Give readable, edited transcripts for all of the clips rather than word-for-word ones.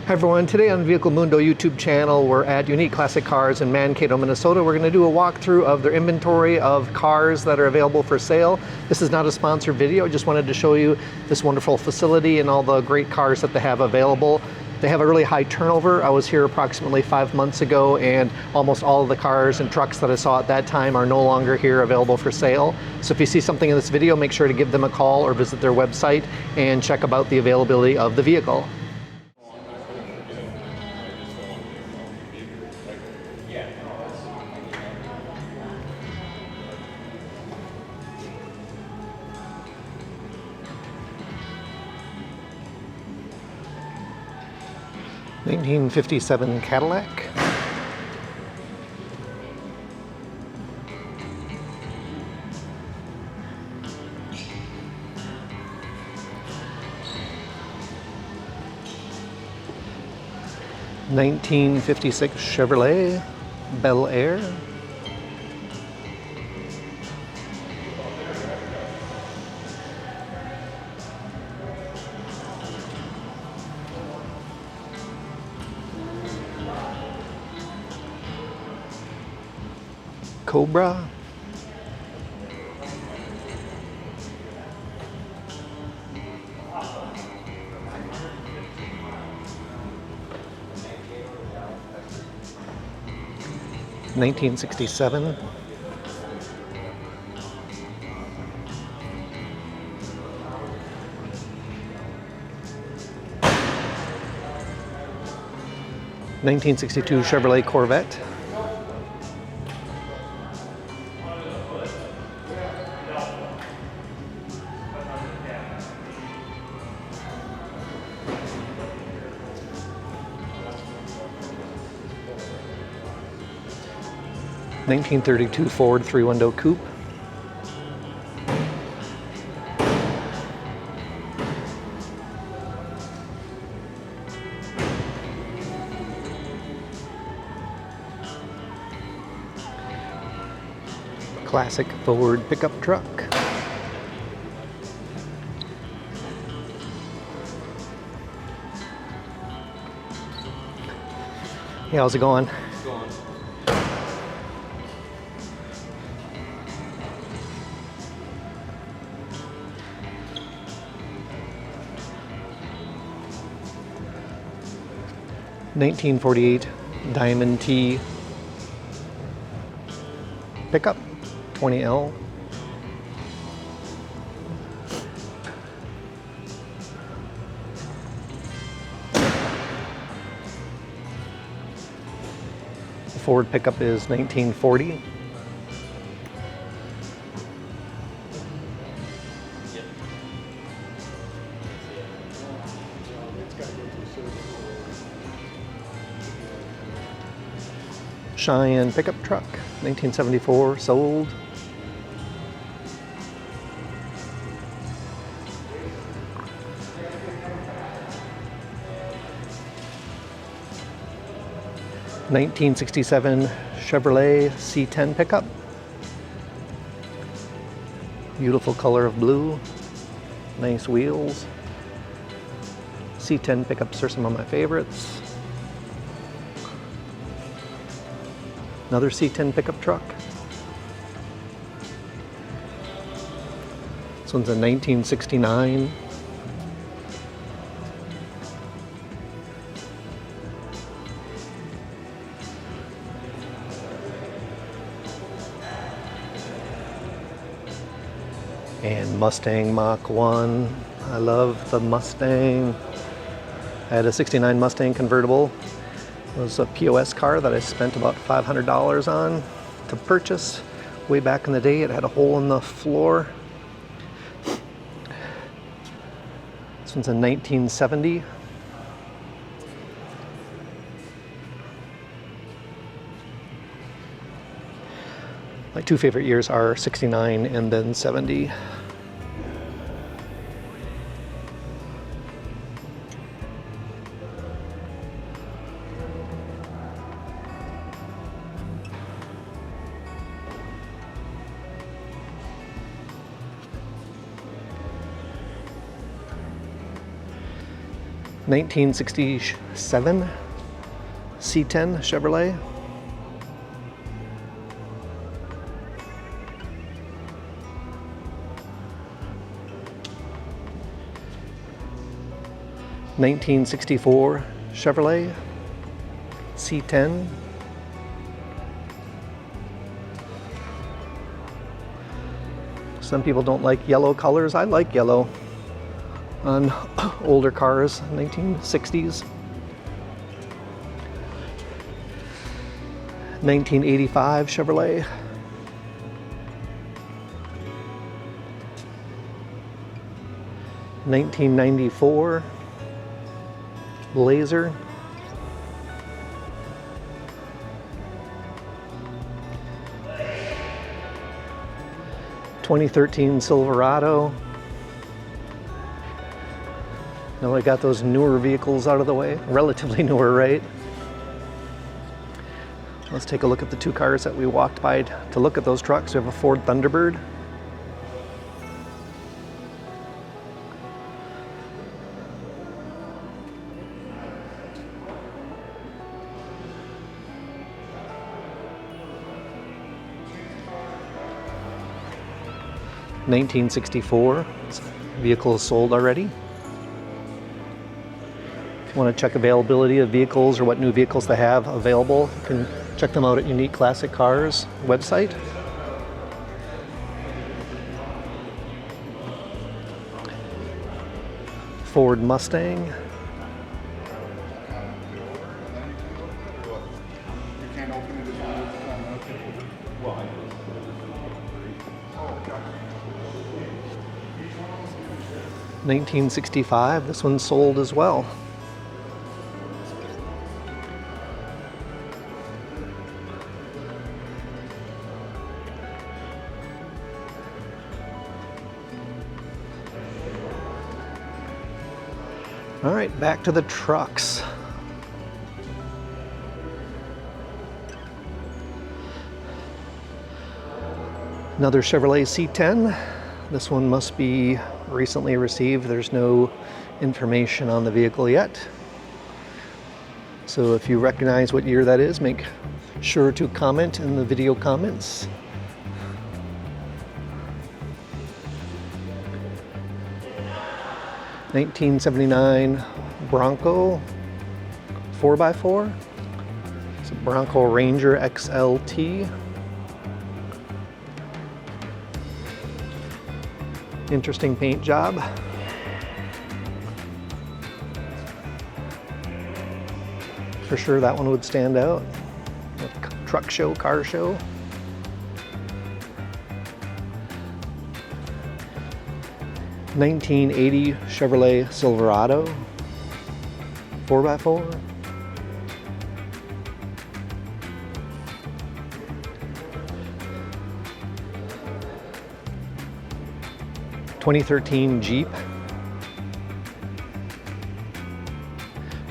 Hi everyone, today on Vehicle Mundo YouTube channel, we're at Unique Classic Cars in Mankato, Minnesota. We're going to do a walkthrough of their inventory of cars that are available for sale. This is not a sponsored video, I just wanted to show you this wonderful facility and all the great cars that they have available. They have a really high turnover. I was here approximately 5 months ago and almost all of the cars and trucks that I saw at that time are no longer here available for sale. So if you see something in this video, make sure to give them a call or visit their website and check about the availability of the vehicle. (1957) Cadillac. (1956) Chevrolet Bel Air. Cobra. (1967) (1962) Chevrolet Corvette. (1932) Ford three-window coupe. Classic Ford pickup truck. Hey, how's it going? It's going. (1948) Diamond T pickup 20L. The Ford pickup is 1940. Cheyenne pickup truck, 1974, sold. (1967) Chevrolet C10 pickup. Beautiful color of blue, nice wheels. C10 pickups are some of my favorites. Another C10 pickup truck. This one's a 1969. And Mustang Mach 1. I love the Mustang. I had a 69 Mustang convertible. It was a POS car that I spent about $500 on to purchase way back in the day. It had a hole in the floor. This one's a 1970. My two favorite years are 69 and then 70. 1967 C10 Chevrolet. (1964) Chevrolet C10. Some people don't like yellow colors. I like yellow on older cars, 1960s. 1985 Chevrolet. (1994) Blazer. 2013 Silverado. Now I got those newer vehicles out of the way, relatively newer, right? Let's take a look at the two cars that we walked by to look at those trucks. We have a Ford Thunderbird. (1964). This vehicle is sold already. If you want to check availability of vehicles or what new vehicles they have available, you can check them out at Unique Classic Cars website. Ford Mustang. (1965). This one's sold as well. All right, back to the trucks. Another Chevrolet C10. This one must be recently received. There's no information on the vehicle yet. So if you recognize what year that is, make sure to comment in the video comments. (1979) Bronco 4x4. It's a Bronco Ranger XLT. Interesting paint job. For sure that one would stand out. A truck show, car show. (1980) Chevrolet Silverado 4x4. (2013) Jeep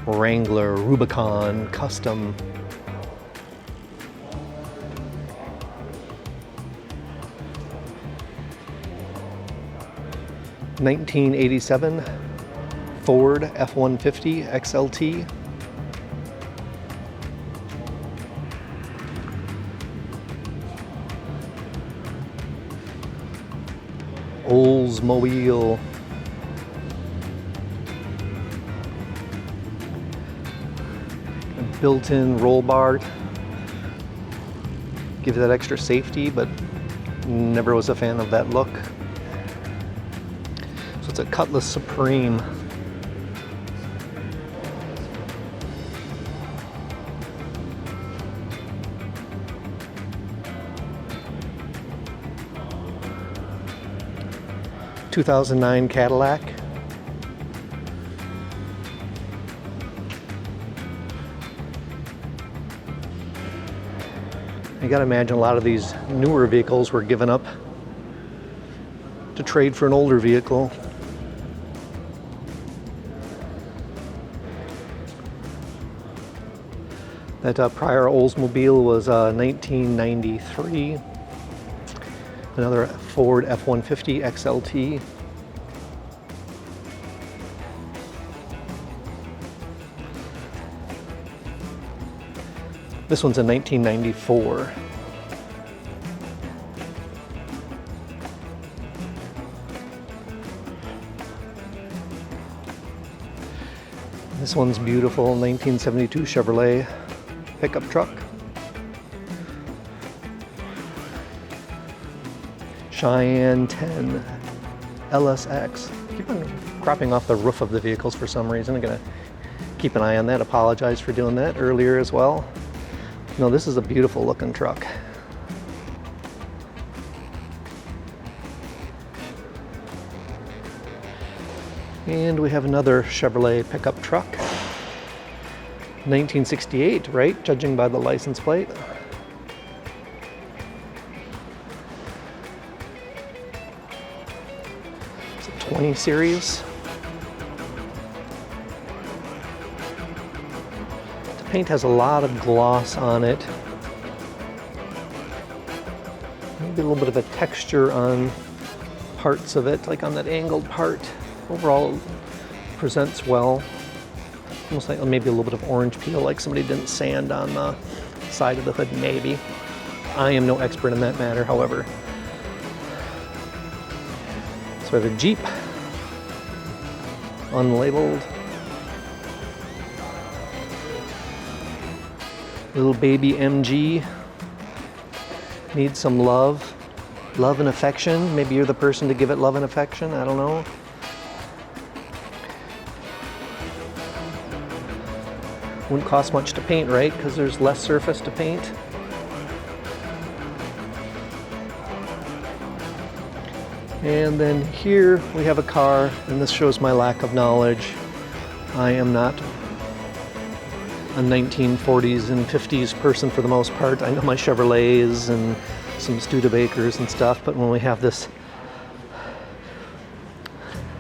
Wrangler Rubicon Custom. (1987) Ford F-150 XLT. Oldsmobile. A built-in roll bar. Give that extra safety, but never was a fan of that look. So it's a Cutlass Supreme. (2009) Cadillac. You gotta imagine a lot of these newer vehicles were given up to trade for an older vehicle. That prior Oldsmobile was 1993. Another Ford F-150 XLT. This one's a 1994. This one's beautiful, 1972 Chevrolet pickup truck. Cheyenne 10 LSX. Keep on cropping off the roof of the vehicles for some reason. I'm gonna keep an eye on that. Apologize for doing that earlier as well. No, this is a beautiful looking truck. And we have another Chevrolet pickup truck. 1968, right? Judging by the license plate. It's a 20 series. The paint has a lot of gloss on it. Maybe a little bit of a texture on parts of it, like on that angled part. Overall, it presents well. Almost like maybe a little bit of orange peel, like somebody didn't sand on the side of the hood, maybe. I am no expert in that matter, however. So we have a Jeep, unlabeled. Little baby MG, needs some love. Love and affection. Maybe you're the person to give it love and affection, I don't know. Wouldn't cost much to paint, right? Because there's less surface to paint. And then here we have a car, and this shows my lack of knowledge. I am not a 1940s and 50s person for the most part. I know my Chevrolets and some Studebakers and stuff, but when we have this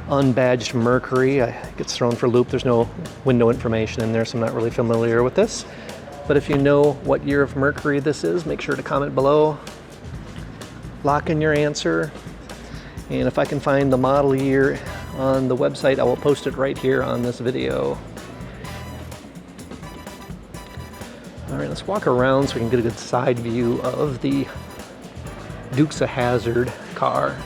unbadged Mercury, it gets thrown for a loop. There's no window information in there, so I'm not really familiar with this. But if you know what year of Mercury this is, make sure to comment below. Lock in your answer. And if I can find the model year on the website, I will post it right here on this video. All right, let's walk around so we can get a good side view of the Dukes of Hazzard car.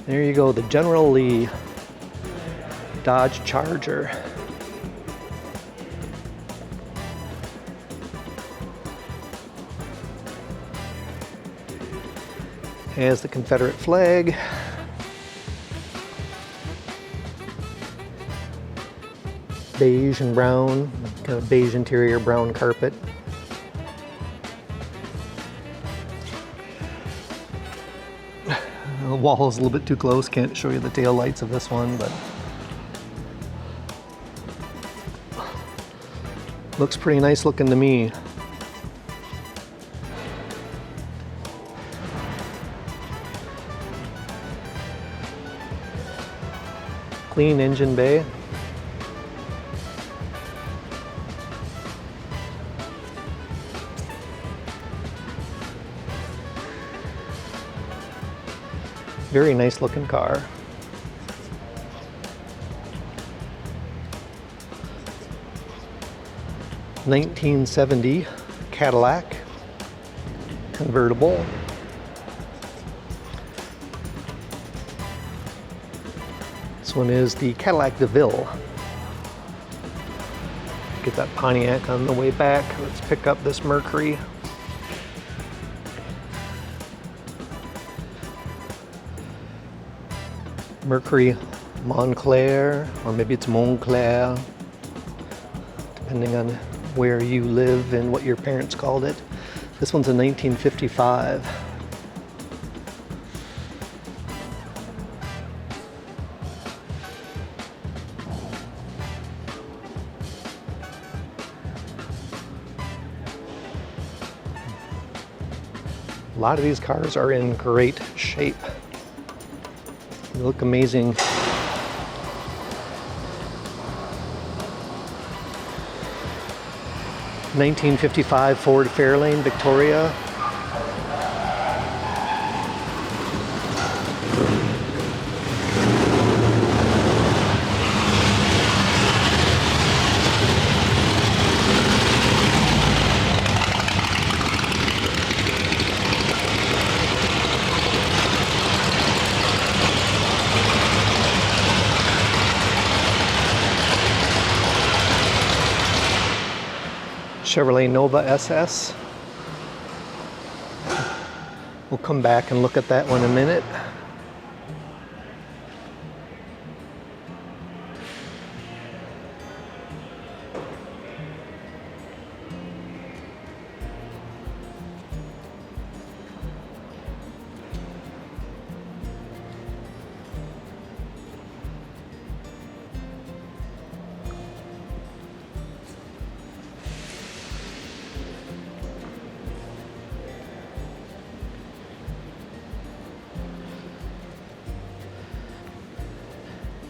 There you go, the General Lee Dodge Charger. Has the Confederate flag. Beige and brown, kind of beige interior, brown carpet. The wall is a little bit too close, can't show you the tail lights of this one, but looks pretty nice looking to me. Clean engine bay. Very nice looking car. (1970) Cadillac Convertible. This one is the Cadillac DeVille. Get that Pontiac on the way back. Let's pick up this Mercury. Mercury Montclair, or maybe it's Montclair, depending on where you live and what your parents called it. This one's a 1955. A lot of these cars are in great shape. They look amazing. (1955) Ford Fairlane Victoria. Chevrolet Nova SS. We'll come back and look at that one in a minute.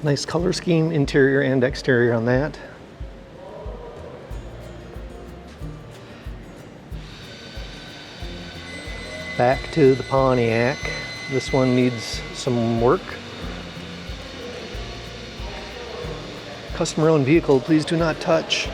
Nice color scheme, interior and exterior on that. Back to the Pontiac. This one needs some work. Customer-owned vehicle, please do not touch.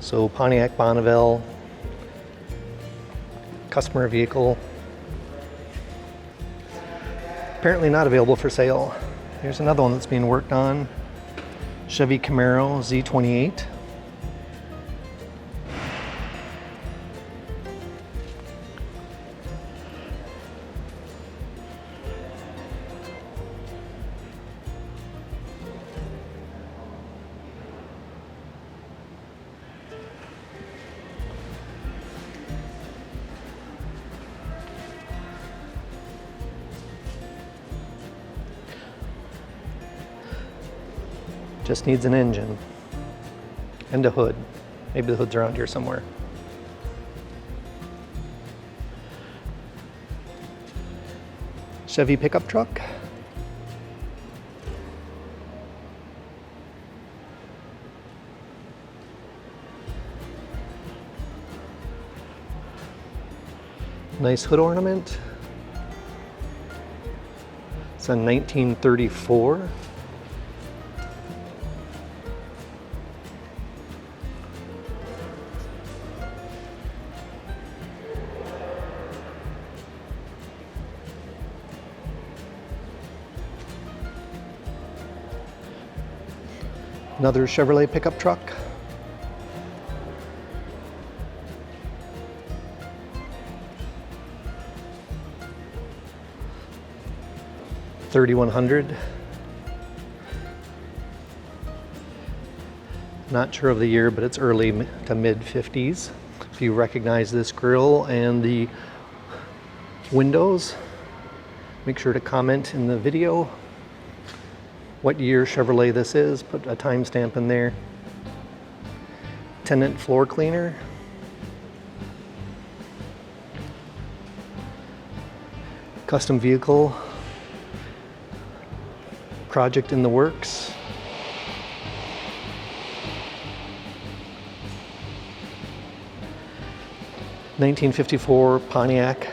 So Pontiac Bonneville, customer vehicle, apparently not available for sale. Here's another one that's being worked on, Chevy Camaro Z28. Just needs an engine and a hood. Maybe the hood's around here somewhere. Chevy pickup truck. Nice hood ornament. It's a 1934. Another Chevrolet pickup truck. $3,100. Not sure of the year, but it's early to mid 50s. If you recognize this grille and the windows, make sure to comment in the video what year Chevrolet this is. Put a timestamp in there. Tenant floor cleaner. Custom vehicle project in the works. '54 Pontiac. Did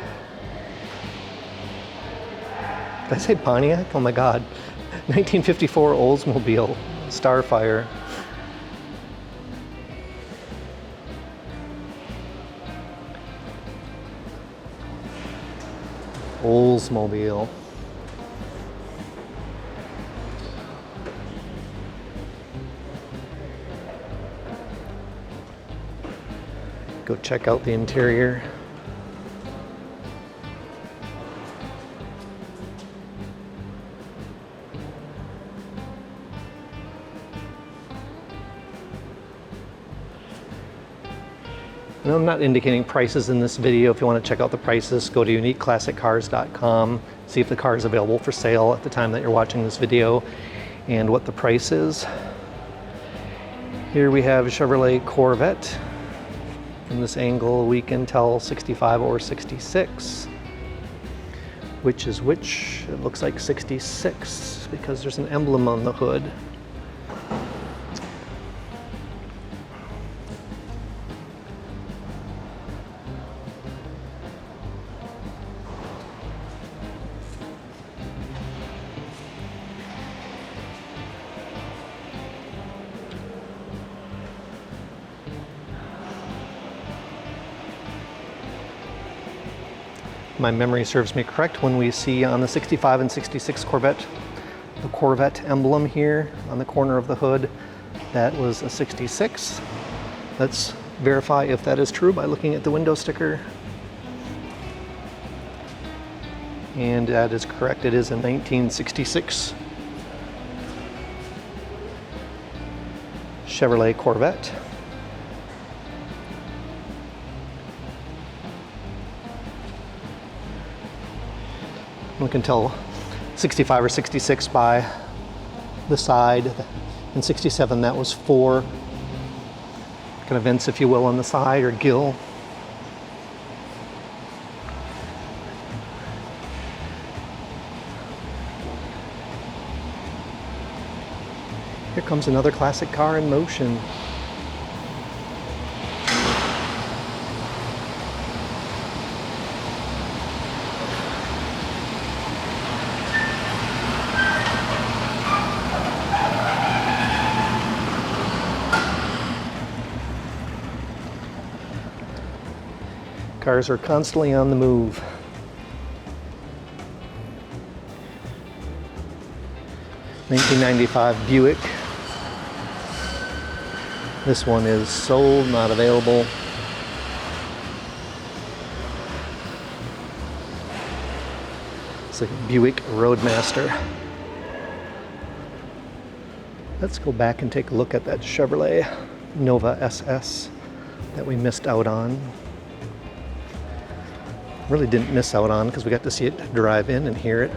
I say Pontiac? Oh my God. 1954 Oldsmobile Starfire. Oldsmobile. Go check out the interior. And I'm not indicating prices in this video. If you want to check out the prices, go to uniqueclassiccars.com, see if the car is available for sale at the time that you're watching this video and what the price is. Here we have a Chevrolet Corvette. From this angle, we can tell 65 or 66. Which is which? It looks like 66 because there's an emblem on the hood. my memory serves me correct, when we see on the 65 and 66 Corvette, the Corvette emblem here on the corner of the hood, that was a 66. Let's verify if that is true by looking at the window sticker. And that is correct, it is a 1966 Chevrolet Corvette. We can tell 65 or 66 by the side. In 67, that was 4 kind of vents, if you will, on the side, or gill. Here comes another classic car in motion. Cars are constantly on the move. $1995 Buick. This one is sold, not available. It's a Buick Roadmaster. Let's go back and take a look at that Chevrolet Nova SS that we missed out on. Really didn't miss out on because we got to see it drive in and hear it.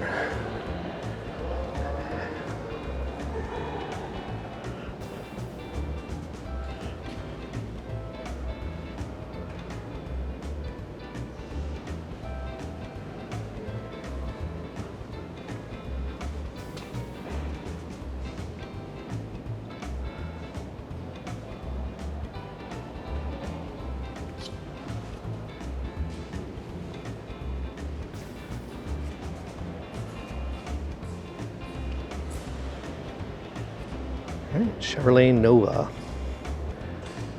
All right, Chevrolet Nova.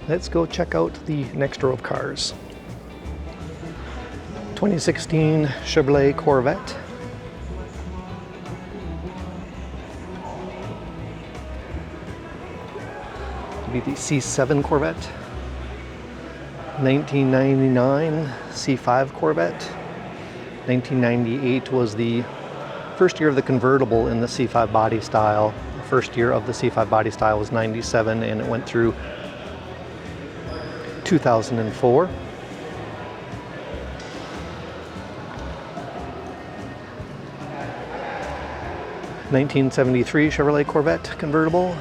Let's go check out the next row of cars. 2016 Chevrolet Corvette. It'll be the C7 Corvette. 1999 C5 Corvette. 1998 was the first year of the convertible in the C5 body style. The first year of the C5 body style was 97, and it went through 2004. 1973 Chevrolet Corvette convertible.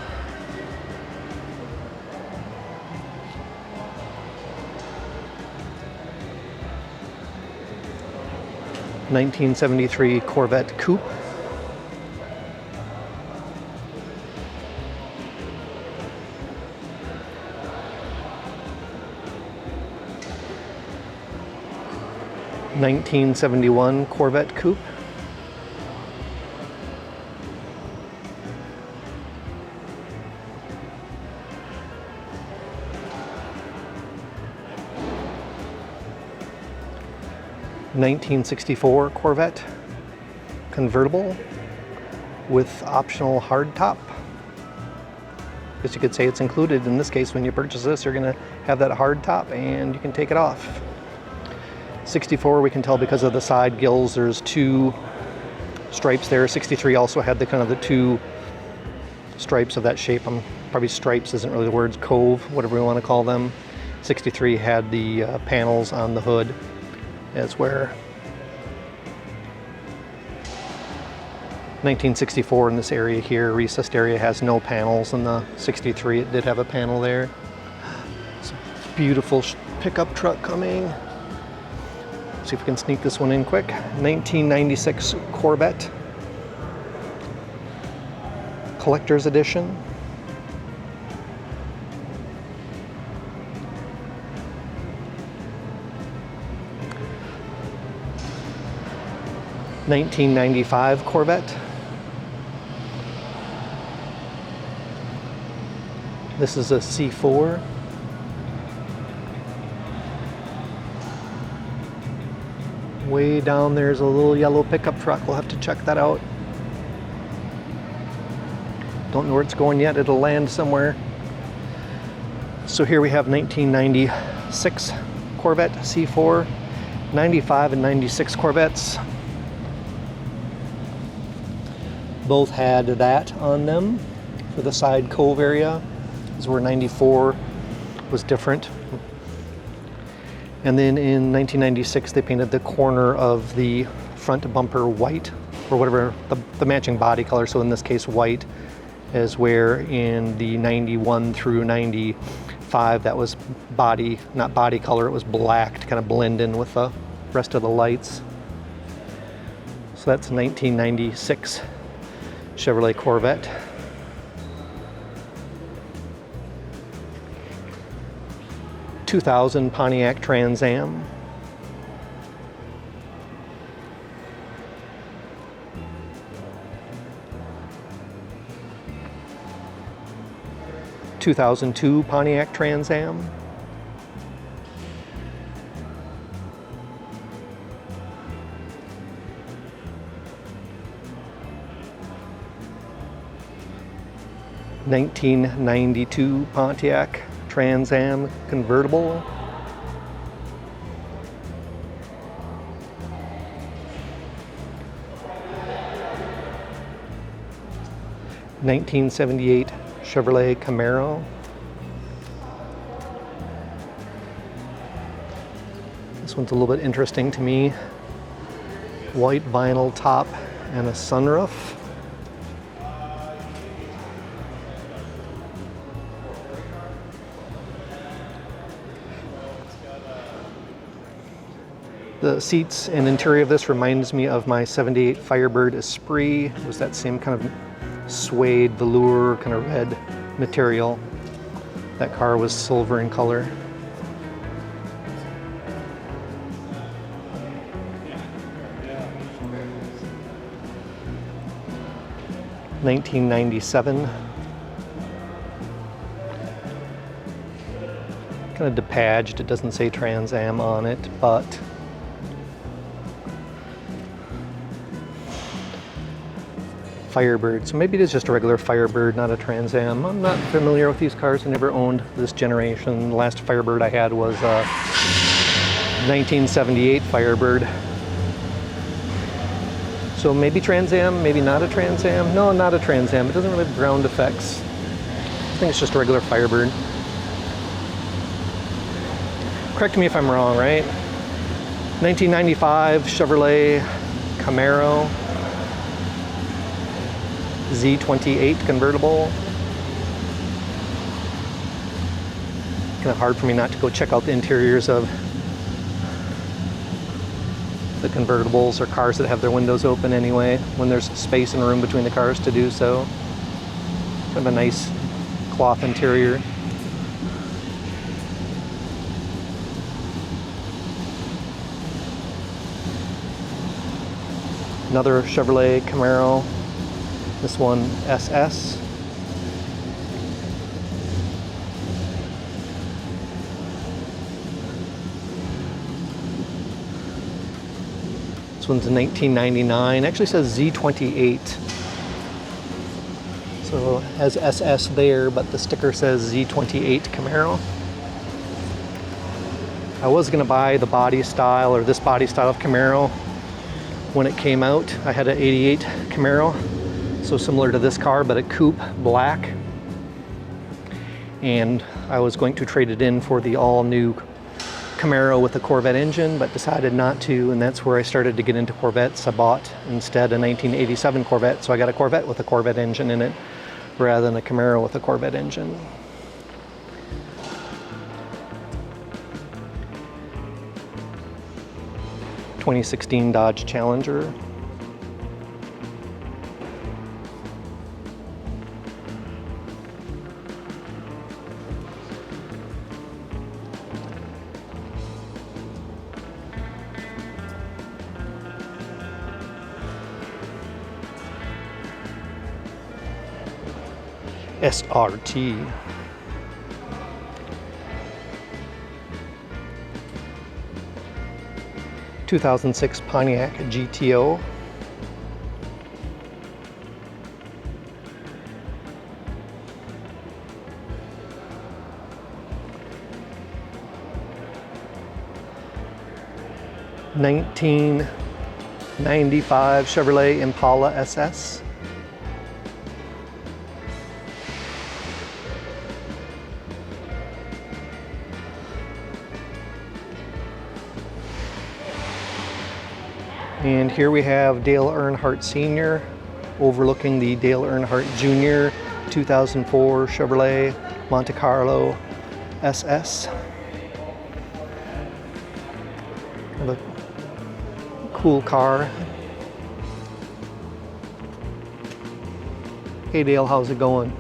1973 Corvette Coupe. 1971 Corvette Coupe. 1964 Corvette convertible with optional hardtop. I guess you could say it's included. In this case, when you purchase this, you're going to have that hardtop and you can take it off. 64, we can tell because of the side gills, there's two stripes there. 63 also had the kind of the two stripes of that shape. Probably stripes isn't really the words, cove, whatever we want to call them. 63 had the panels on the hood. As where 1964 in this area here, recessed area, has no panels. In the 63 it did have a panel there. It's a beautiful pickup truck coming. See if we can sneak this one in quick. 1996 Corvette Collector's Edition. $1995 Corvette. This is a C4. Way down there's a little yellow pickup truck. We'll have to check that out. Don't know where it's going yet. It'll land somewhere. So here we have 1996 Corvette C4, 95 and 96 Corvettes. Both had that on them for the side cove area. This is where 94 was different. And then in 1996 they painted the corner of the front bumper white, or whatever, the matching body color. So in this case white, is where in the 91 through 95 that was body, not body color, it was black to kind of blend in with the rest of the lights. So that's 1996 Chevrolet Corvette. (2000) Pontiac Trans Am. (2002) Pontiac Trans Am. (1992) Pontiac Trans Am Convertible. (1978) Chevrolet Camaro. This one's a little bit interesting to me. White vinyl top and a sunroof. The seats and interior of this reminds me of my '78 Firebird Esprit. It was that same kind of suede, velour, kind of red material. That car was silver in color. (1997). Kind of depaged. It doesn't say Trans Am on it, but Firebird. So maybe it is just a regular Firebird, not a Trans Am. I'm not familiar with these cars. I never owned this generation. The last Firebird I had was 1978 Firebird. So maybe Trans Am, maybe not a Trans Am. No, not a Trans Am. It doesn't really have ground effects. I think it's just a regular Firebird. Correct me if I'm wrong, right? 1995 Chevrolet Camaro. Z28 convertible. Kind of hard for me not to go check out the interiors of the convertibles or cars that have their windows open anyway, when there's space and room between the cars to do so. Kind of a nice cloth interior. Another Chevrolet Camaro. This one SS. This one's a 1999. Actually says Z28. So it has SS there, but the sticker says Z28 Camaro. I was gonna buy the body style, or this body style of Camaro when it came out. I had an 88 Camaro. So similar to this car, but a coupe black. And I was going to trade it in for the all-new Camaro with a Corvette engine, but decided not to, and that's where I started to get into Corvettes. I bought instead a 1987 Corvette, so I got a Corvette with a Corvette engine in it, rather than a Camaro with a Corvette engine. (2016) Dodge Challenger. SRT. 2006 Pontiac GTO. '95 Chevrolet Impala SS. And here we have Dale Earnhardt Sr. overlooking the Dale Earnhardt Jr. 2004 Chevrolet Monte Carlo SS. Kind of a cool car. Hey Dale, how's it going?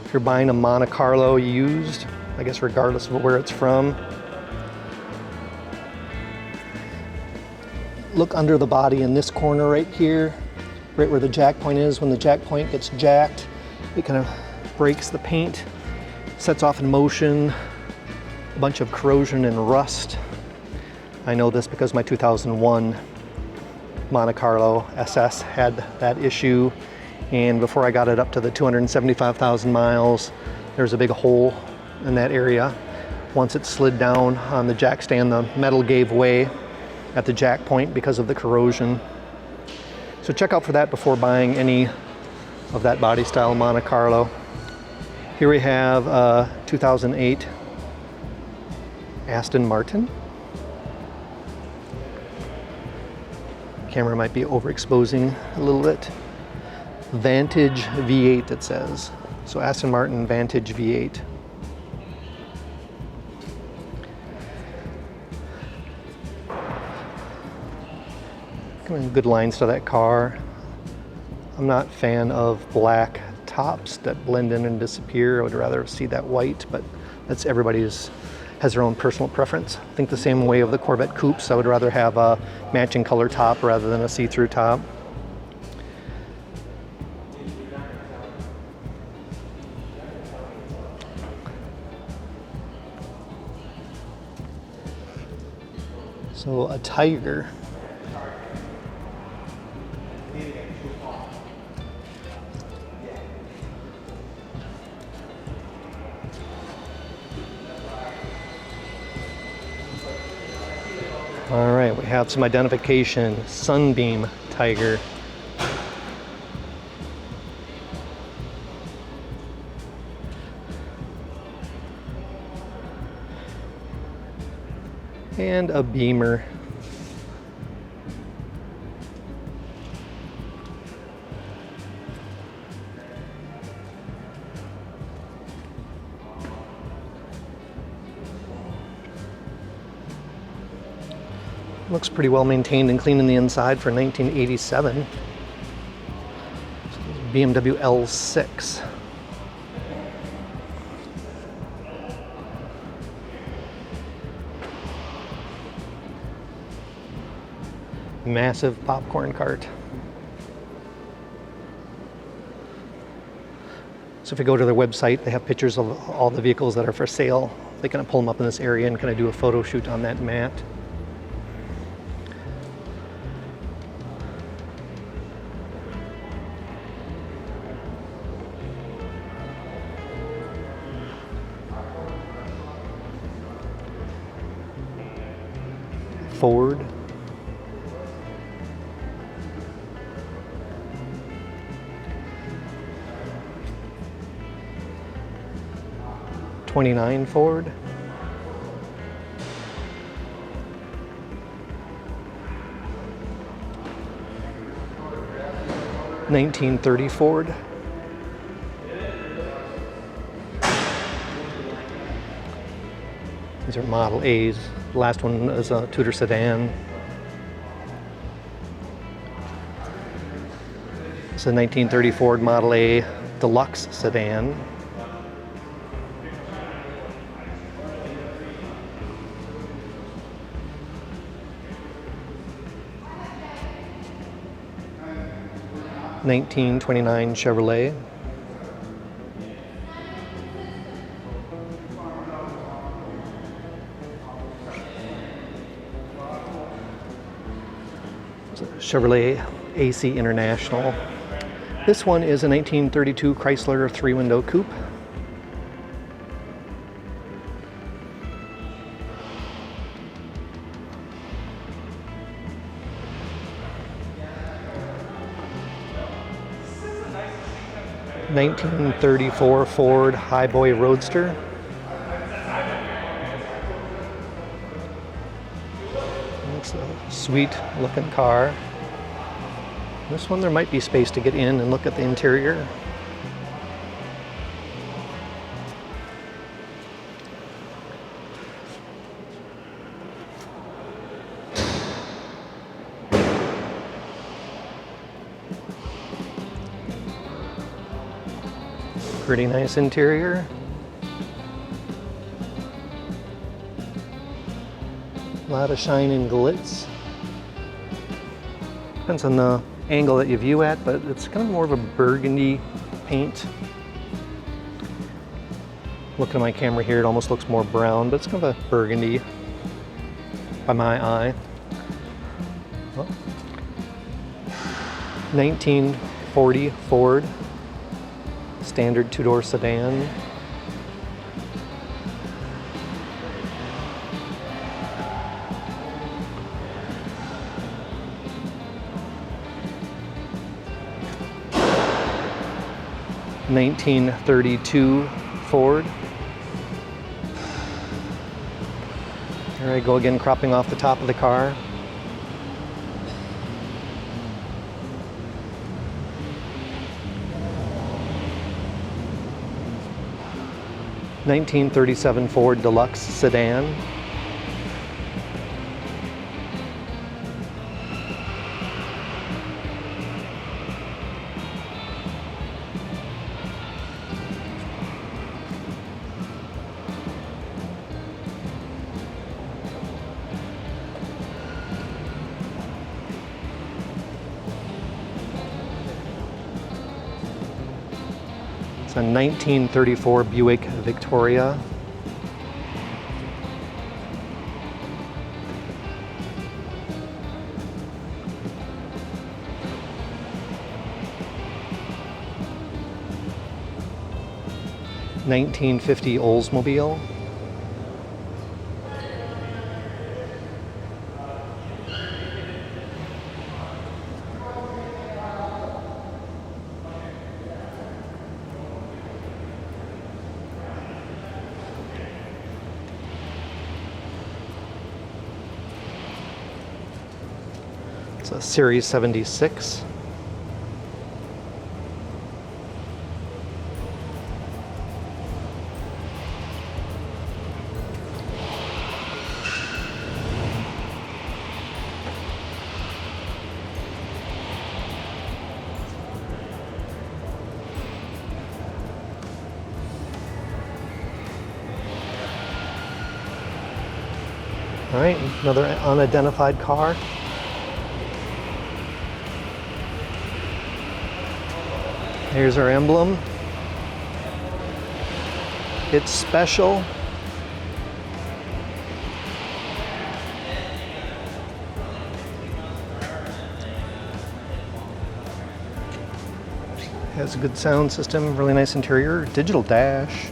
If you're buying a Monte Carlo used, I guess regardless of where it's from, look under the body in this corner right here, right where the jack point is. When the jack point gets jacked, it kind of breaks the paint, sets off in motion a bunch of corrosion and rust. I know this because my 2001 Monte Carlo SS had that issue. And before I got it up to the 275,000 miles, there's a big hole in that area. Once it slid down on the jack stand, the metal gave way at the jack point because of the corrosion. So check out for that before buying any of that body style Monte Carlo. Here we have 2008 Aston Martin. Camera might be overexposing a little bit. Vantage V8 it says. So Aston Martin Vantage V8. Good lines to that car. I'm not a fan of black tops that blend in and disappear. I would rather see that white, but that's everybody's has their own personal preference. I think the same way of the Corvette Coupes. I would rather have a matching color top rather than a see-through top. So a Tiger. All right, we have some identification. Sunbeam Tiger. And a Beamer. Looks pretty well maintained and clean in the inside for 1987. BMW L6. Massive popcorn cart. So if you go to their website, they have pictures of all the vehicles that are for sale. They kind of pull them up in this area and kind of do a photo shoot on that mat. Ford. '29 Ford. '1930 Ford. These are Model A's. The last one is a Tudor sedan. It's a 1930 Ford Model A Deluxe sedan. '29 Chevrolet. Chevrolet AC International. This one is a 1932 Chrysler three-window coupe. (1934) Ford Highboy Roadster. It's a sweet looking car. This one there might be space to get in and look at the interior. Pretty nice interior. A lot of shine and glitz. Depends on the angle that you view at, but it's kind of more of a burgundy paint. Looking at my camera here, it almost looks more brown, but it's kind of a burgundy by my eye. Well, 1940 Ford standard two-door sedan. (1932) Ford. There I go again, cropping off the top of the car. (1937) Ford Deluxe sedan. It's a 1934 Buick Victoria. (1950) Oldsmobile. It's a Series 76. All right, another unidentified car. Here's our emblem. It's special. Has a good sound system, really nice interior, digital dash,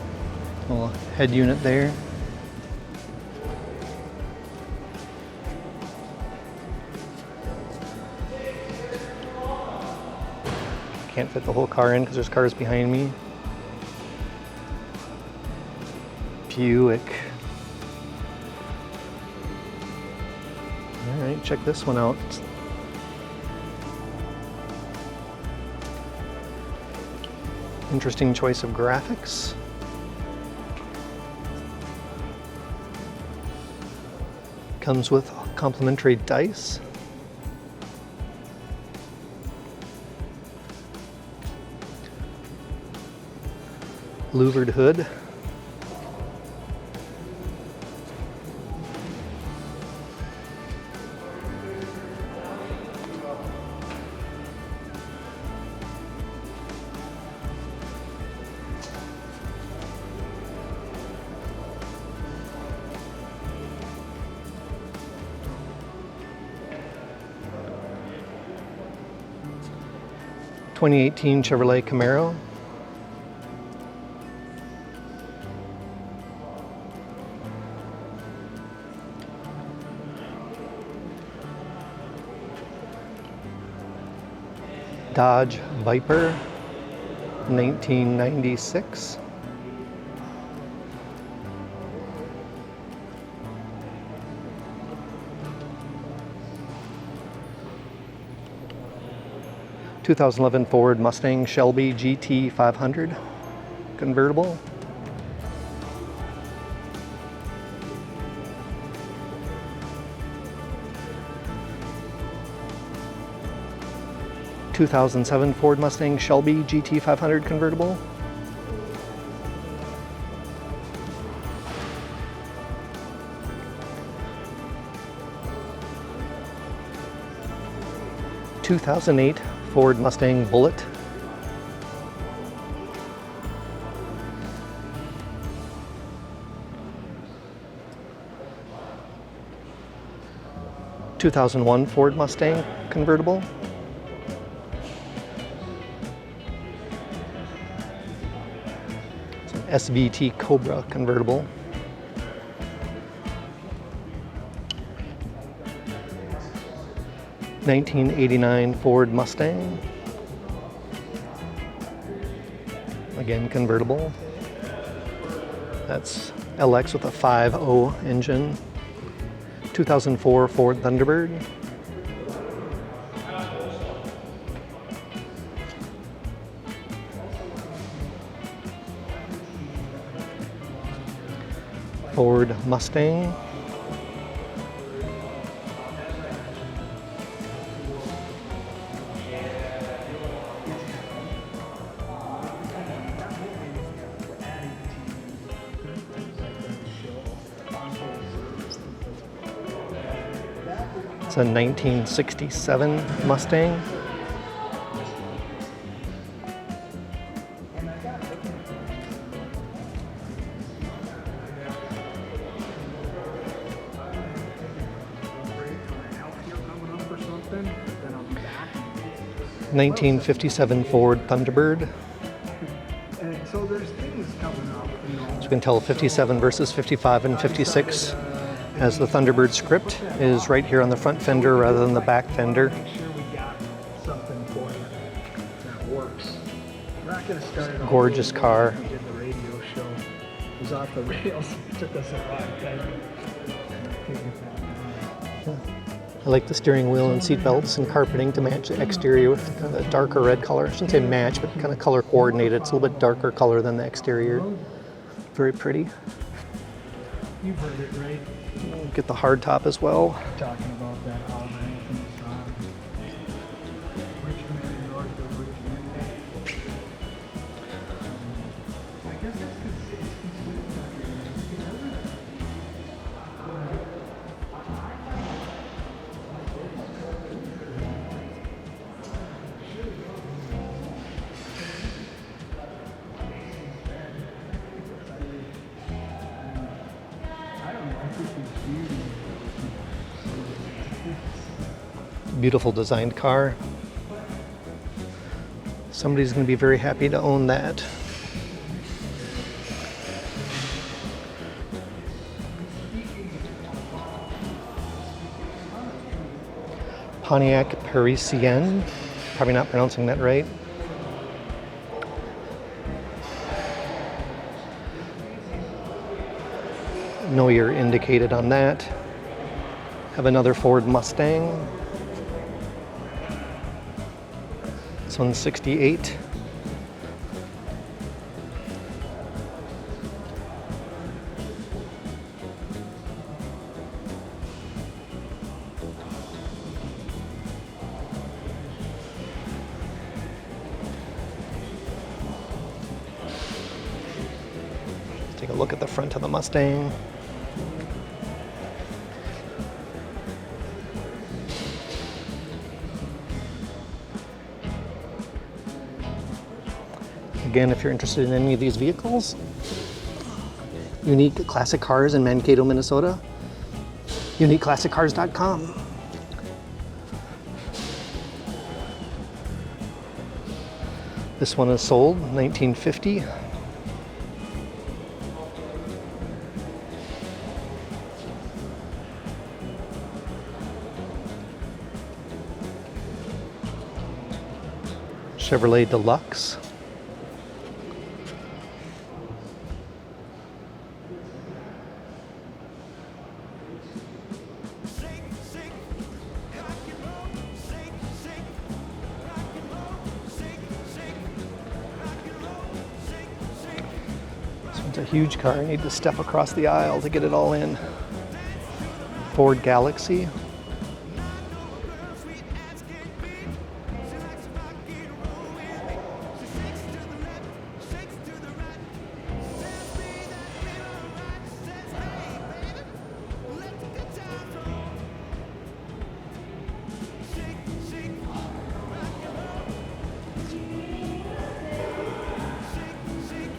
little head unit there. Can't fit the whole car in because there's cars behind me. Buick. All right, check this one out. Interesting choice of graphics. Comes with complimentary dice. Louvered hood. 2018 Chevrolet Camaro. Dodge Viper, 1996. (2011) Ford Mustang Shelby GT 500 convertible. (2007) Ford Mustang Shelby GT 500 convertible. (2008) Ford Mustang Bullitt. (2001) Ford Mustang convertible. It's an SVT Cobra convertible. (1989) Ford Mustang, again convertible. That's LX with a 5.0 engine. 2004 Ford Thunderbird. Ford Mustang. It's a 1967 Mustang. (1957) Ford Thunderbird. So there's things coming up. So you can tell 57 versus 55 and 56. As the Thunderbird script is right here on the front fender rather than the back fender. Make sure we got something for you that works. We're not going to start it all Gorgeous over. car. We did the radio show. It was off the rails. It took us a while to get that. I like the steering wheel and seat belts and carpeting to match the exterior with kind of a darker red color. I shouldn't say match, but kind of color coordinated. It's a little bit darker color than the exterior. Very pretty. You've heard it, right? Get the hard top as well. Talking about that all night in the song. Richmond and north of Richmond. I guess that's because it's Beautiful designed car. Somebody's going to be very happy to own that. Pontiac Parisienne. Probably not pronouncing that right. No year indicated on that. Have another Ford Mustang. This one's 68. Let's take a look at the front of the Mustang. Again, if you're interested in any of these vehicles, unique classic cars in Mankato, Minnesota, uniqueclassiccars.com. This one is sold 1950. Chevrolet Deluxe. This one's a huge car. I need to step across the aisle to get it all in. Ford Galaxy.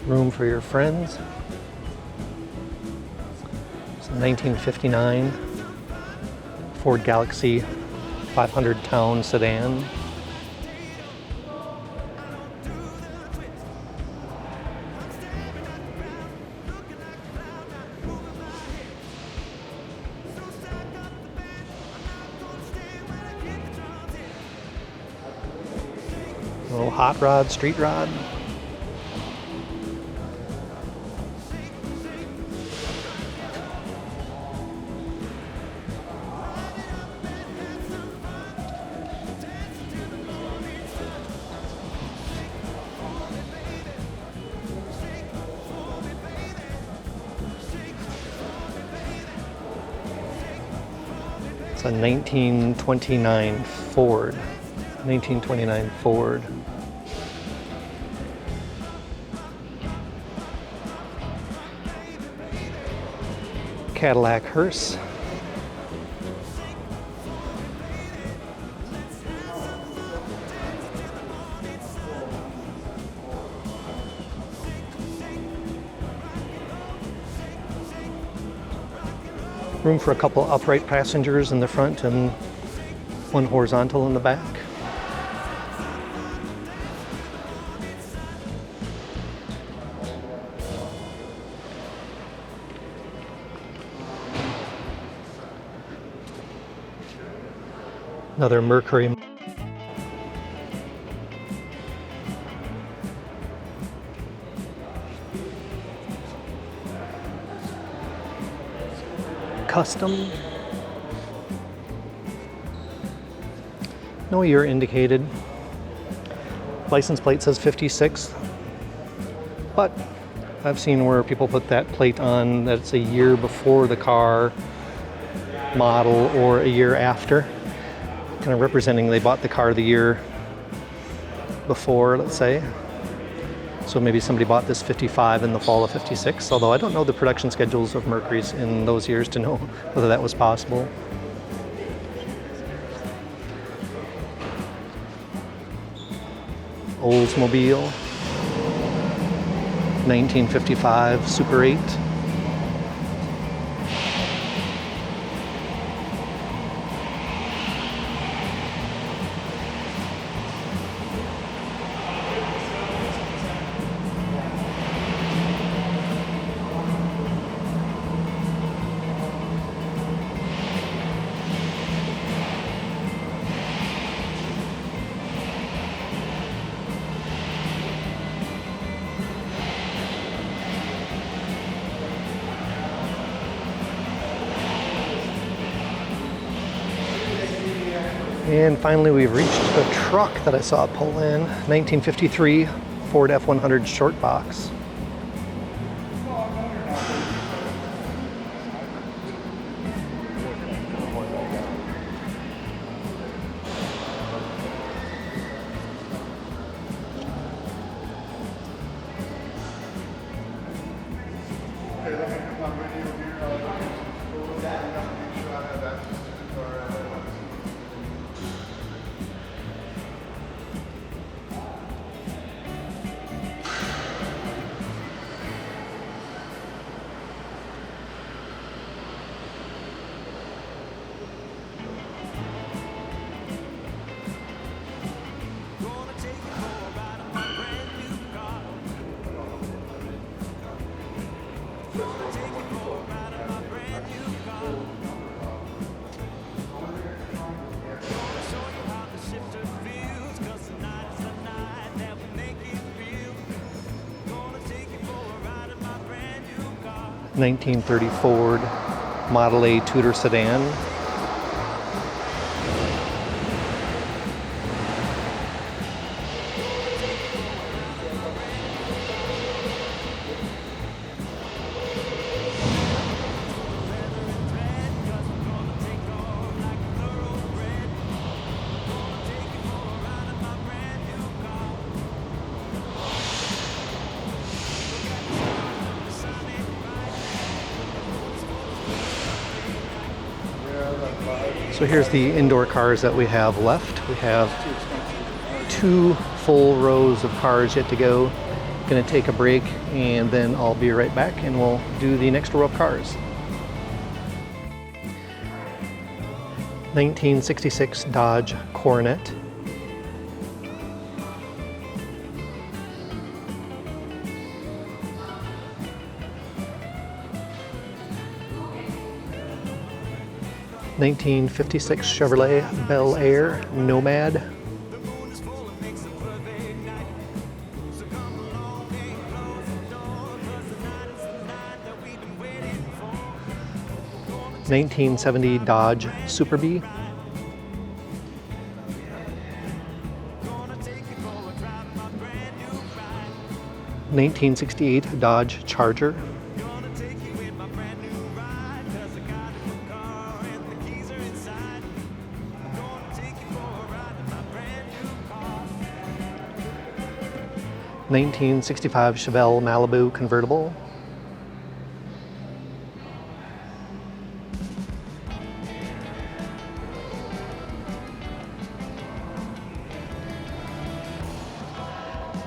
Room for your friends. It's a 1959 Ford Galaxy 500 town sedan. A little hot rod, street rod. It's a 1929 Ford. 1929 Ford. Cadillac hearse. Room for a couple upright passengers in the front and one horizontal in the back. Another Mercury. Custom. No year indicated. License plate says 56, but I've seen where people put that plate on that it's a year before the car model or a year after, kind of representing they bought the car the year before, let's say. So maybe somebody bought this 55 in the fall of 56, although I don't know the production schedules of Mercury's in those years to know whether that was possible. Oldsmobile, 1955 Super 8. And finally, we've reached the truck that I saw pull in, 1953 Ford F-100 short box. 1930 Ford Model A Tudor sedan. So here's the indoor cars that we have left. We have 2 full rows of cars yet to go. Gonna take a break and then I'll be right back and we'll do the next row of cars. 1966 Dodge Coronet. 1956 Chevrolet Bel Air Nomad. 1970 Dodge Super Bee. 1968 Dodge Charger. 1965 Chevrolet Malibu Convertible.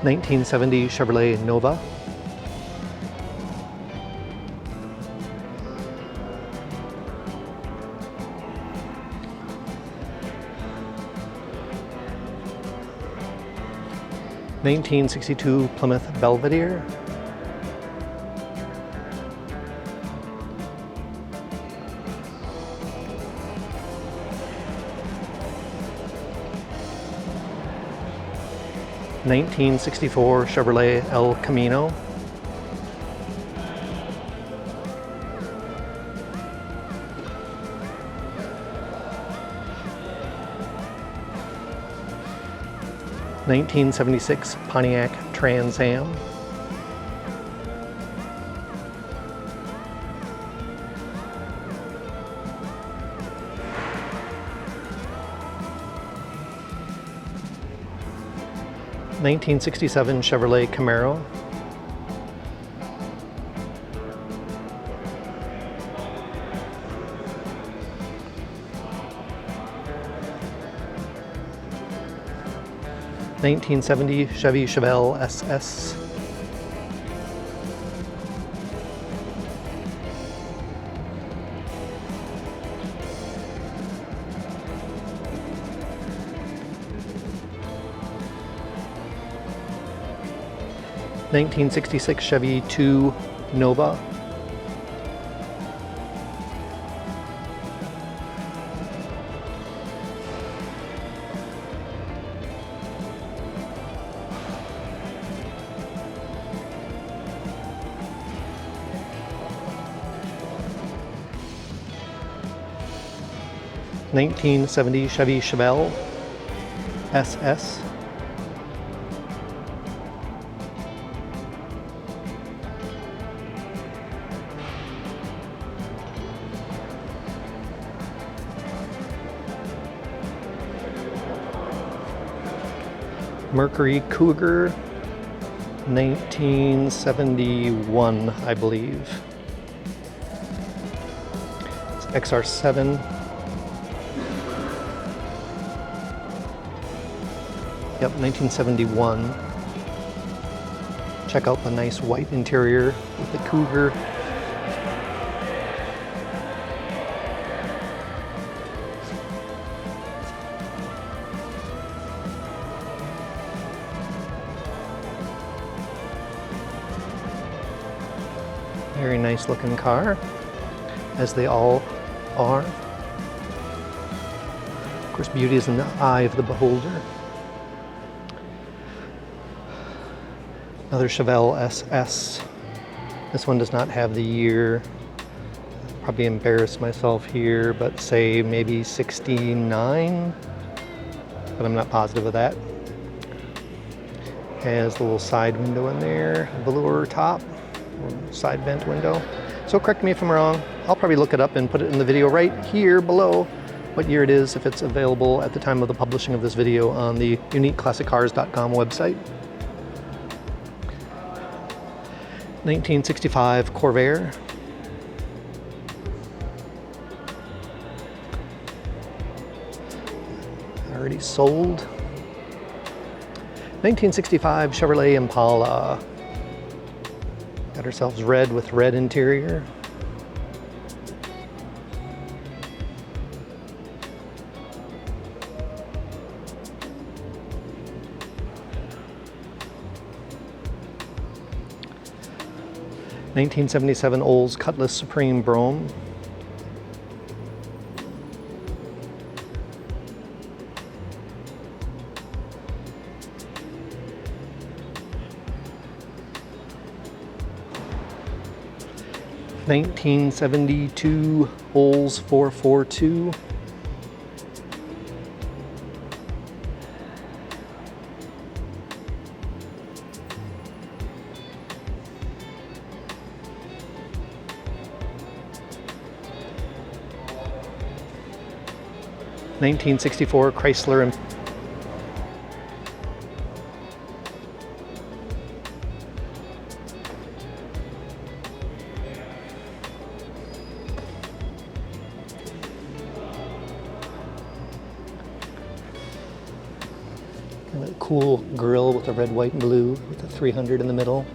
1970 Chevrolet Nova. 1962 Plymouth Belvedere. 1964 Chevrolet El Camino. 1976 Pontiac Trans Am. 1967 Chevrolet Camaro. 1970 Chevy Chevelle SS. 1966 Chevy 2 Nova. 1970 Chevy Chevelle SS. 1970 Mercury Cougar, 1971, I believe. It's XR7. Yep, 1971. Check out the nice white interior with the Cougar. Very nice looking car, as they all are. Of course, beauty is in the eye of the beholder. Another Chevelle SS. This one does not have the year. Probably embarrass myself here, but say maybe 69, but I'm not positive of that. Has the little side window in there, velour top, or side vent window. So correct me if I'm wrong. I'll probably look it up and put it in the video right here below what year it is, if it's available at the time of the publishing of this video on the uniqueclassiccars.com website. 1965 Corvair. Already sold. 1965 Chevrolet Impala. Got ourselves red with red interior. (1977) Olds Cutlass Supreme Brougham. (1972) Olds 442. (1964) Chrysler kind of a cool grille with a red, white, and blue with a 300 in the middle.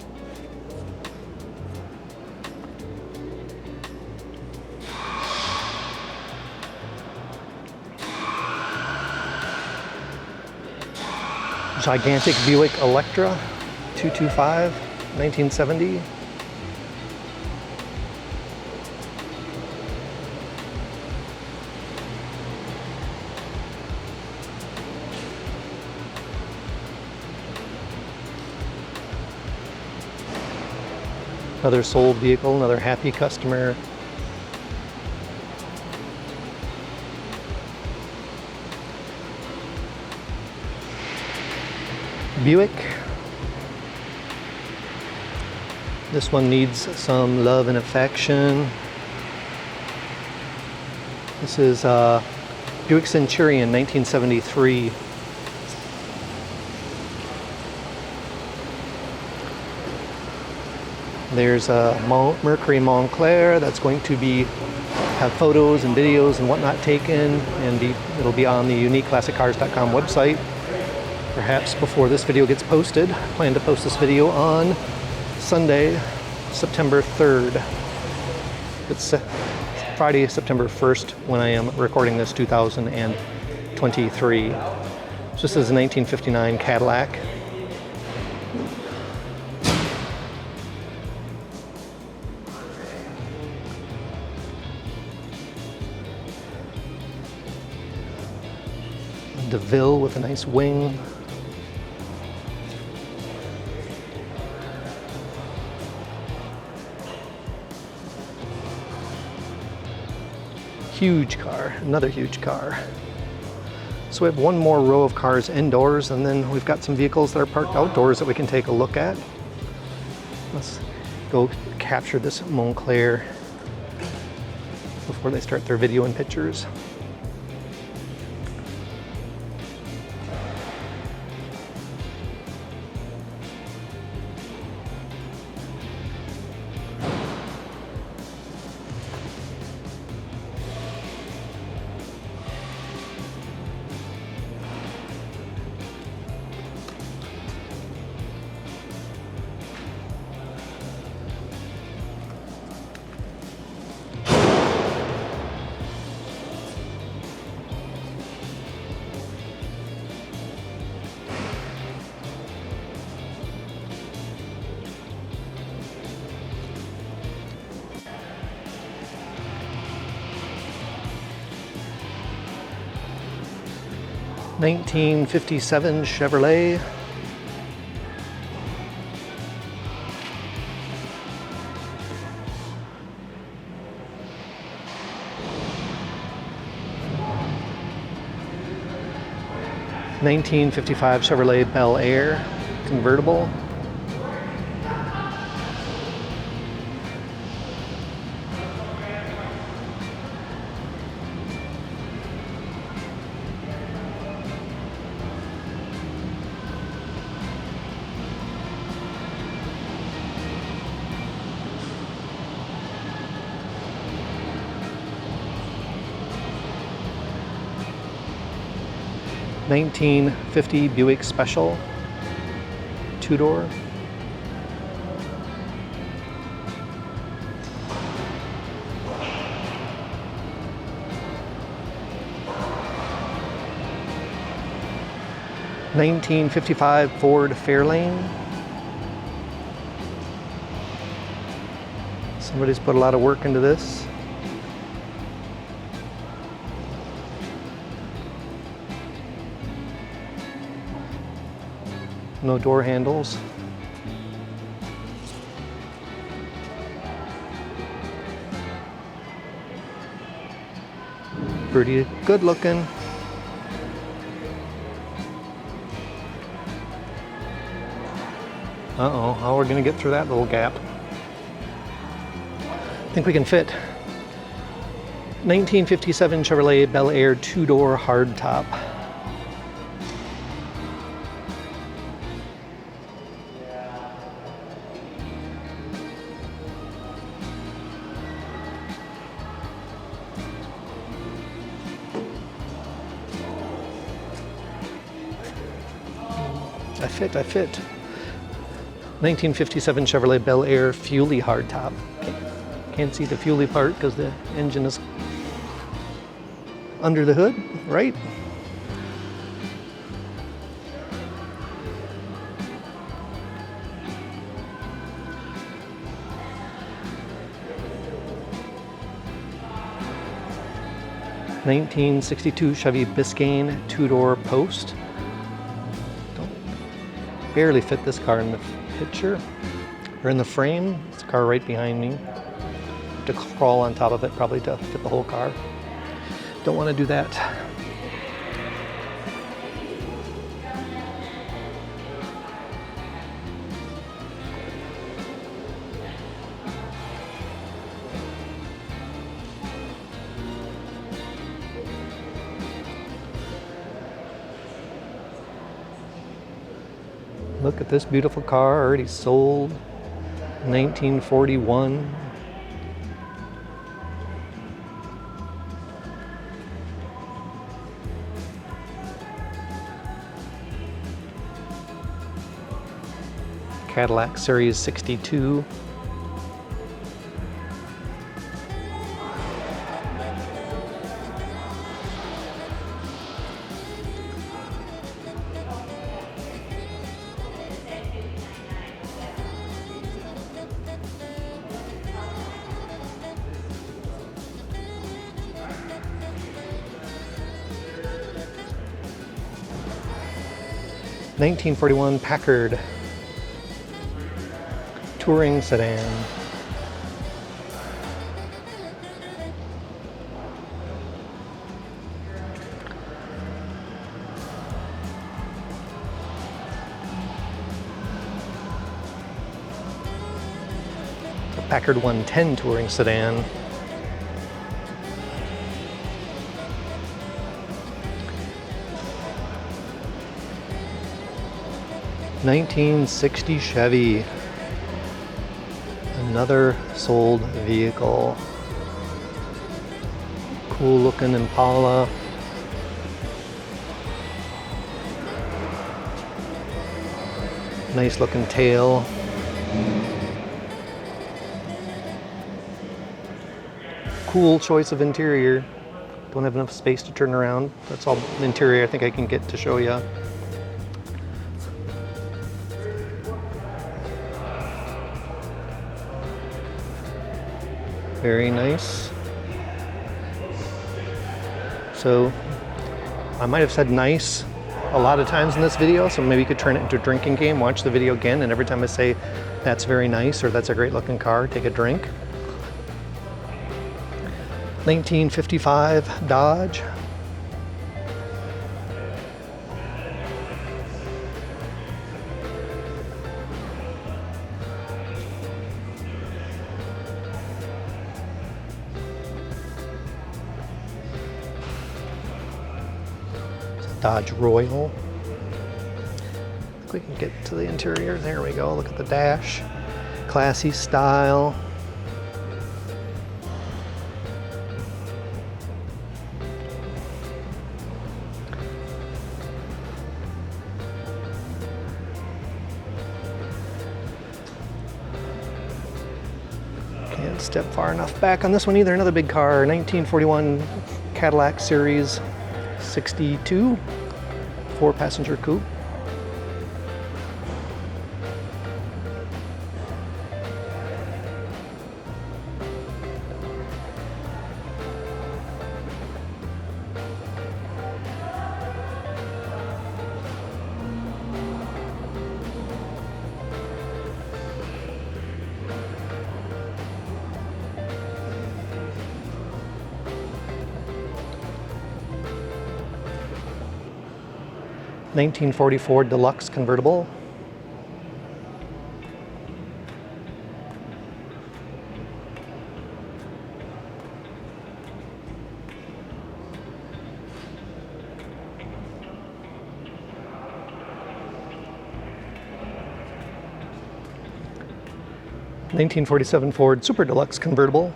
Gigantic Buick Electra 225, 1970. Another sold vehicle, another happy customer. Buick. This one needs some love and affection. This is Buick Centurion, 1973. There's a Mercury Montclair that's going to have photos and videos and whatnot taken, and it'll be on the uniqueclassiccars.com website. Perhaps before this video gets posted. I plan to post this video on Sunday, September 3rd. It's Friday, September 1st when I am recording this, 2023. So this is a 1959 Cadillac. DeVille with a nice wing. Huge car, another huge car. So we have one more row of cars indoors, and then we've got some vehicles that are parked outdoors that we can take a look at. Let's go capture this Montclair before they start their video and pictures. (1957) Chevrolet. 1955 Chevrolet Bel Air Convertible. '50 Buick Special, two-door. '55 Ford Fairlane. Somebody's put a lot of work into this. No door handles. Pretty good looking. Uh-oh, how are we gonna get through that little gap? I think we can fit. 1957 Chevrolet Bel Air two-door hardtop. I fit. 1957 Chevrolet Bel Air Fuelie hardtop. Can't see the Fuelie part because the engine is under the hood, right? '62 Chevy Biscayne two-door post. Barely fit this car in the picture or in the frame. It's a car right behind me. Have to crawl on top of it probably to fit the whole car. Don't want to do that. Look at this beautiful car, already sold, 1941. Cadillac Series 62. '41 Packard touring sedan. A Packard 110 touring sedan. '60 Chevy, another sold vehicle. Cool looking Impala. Nice looking tail. Cool choice of interior. Don't have enough space to turn around. That's all the interior I think I can get to show you. Very nice. So I might have said nice a lot of times in this video, so maybe you could turn it into a drinking game, watch the video again, and every time I say that's very nice or that's a great looking car, take a drink. 1955 Dodge. Dodge Royal. We can get to the interior. There we go. Look at the dash. Classy style. Can't step far enough back on this one either. Another big car, 1941 Cadillac Series 62, 4-passenger coupe. (1944) Deluxe Convertible. (1947) Ford Super Deluxe Convertible.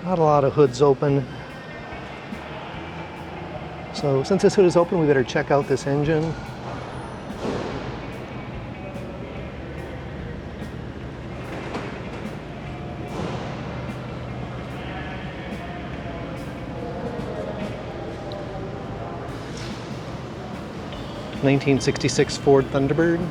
Not a lot of hoods open. So since this hood is open, we better check out this engine. (1966) Ford Thunderbird.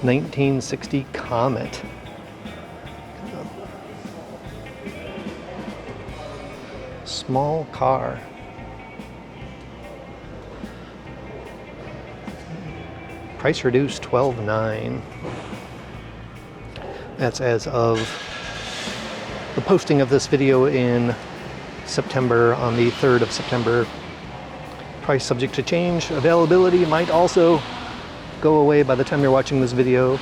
(1960) Comet. Small car. Price reduced $12,900. That's as of the posting of this video in September, on the 3rd of September. Price subject to change. Availability might also go away by the time you're watching this video.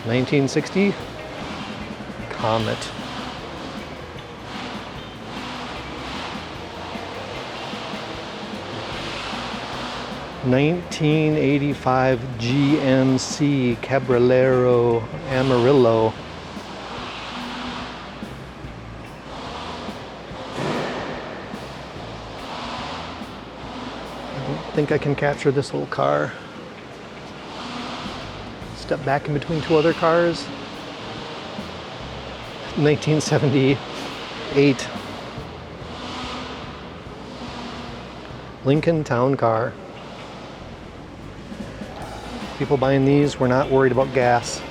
(1960) Comet. (1985) GMC Cabriolet Amarillo. I think I can capture this whole car. Step back in between two other cars. 1978 Lincoln Town Car. People buying these were not worried about gas.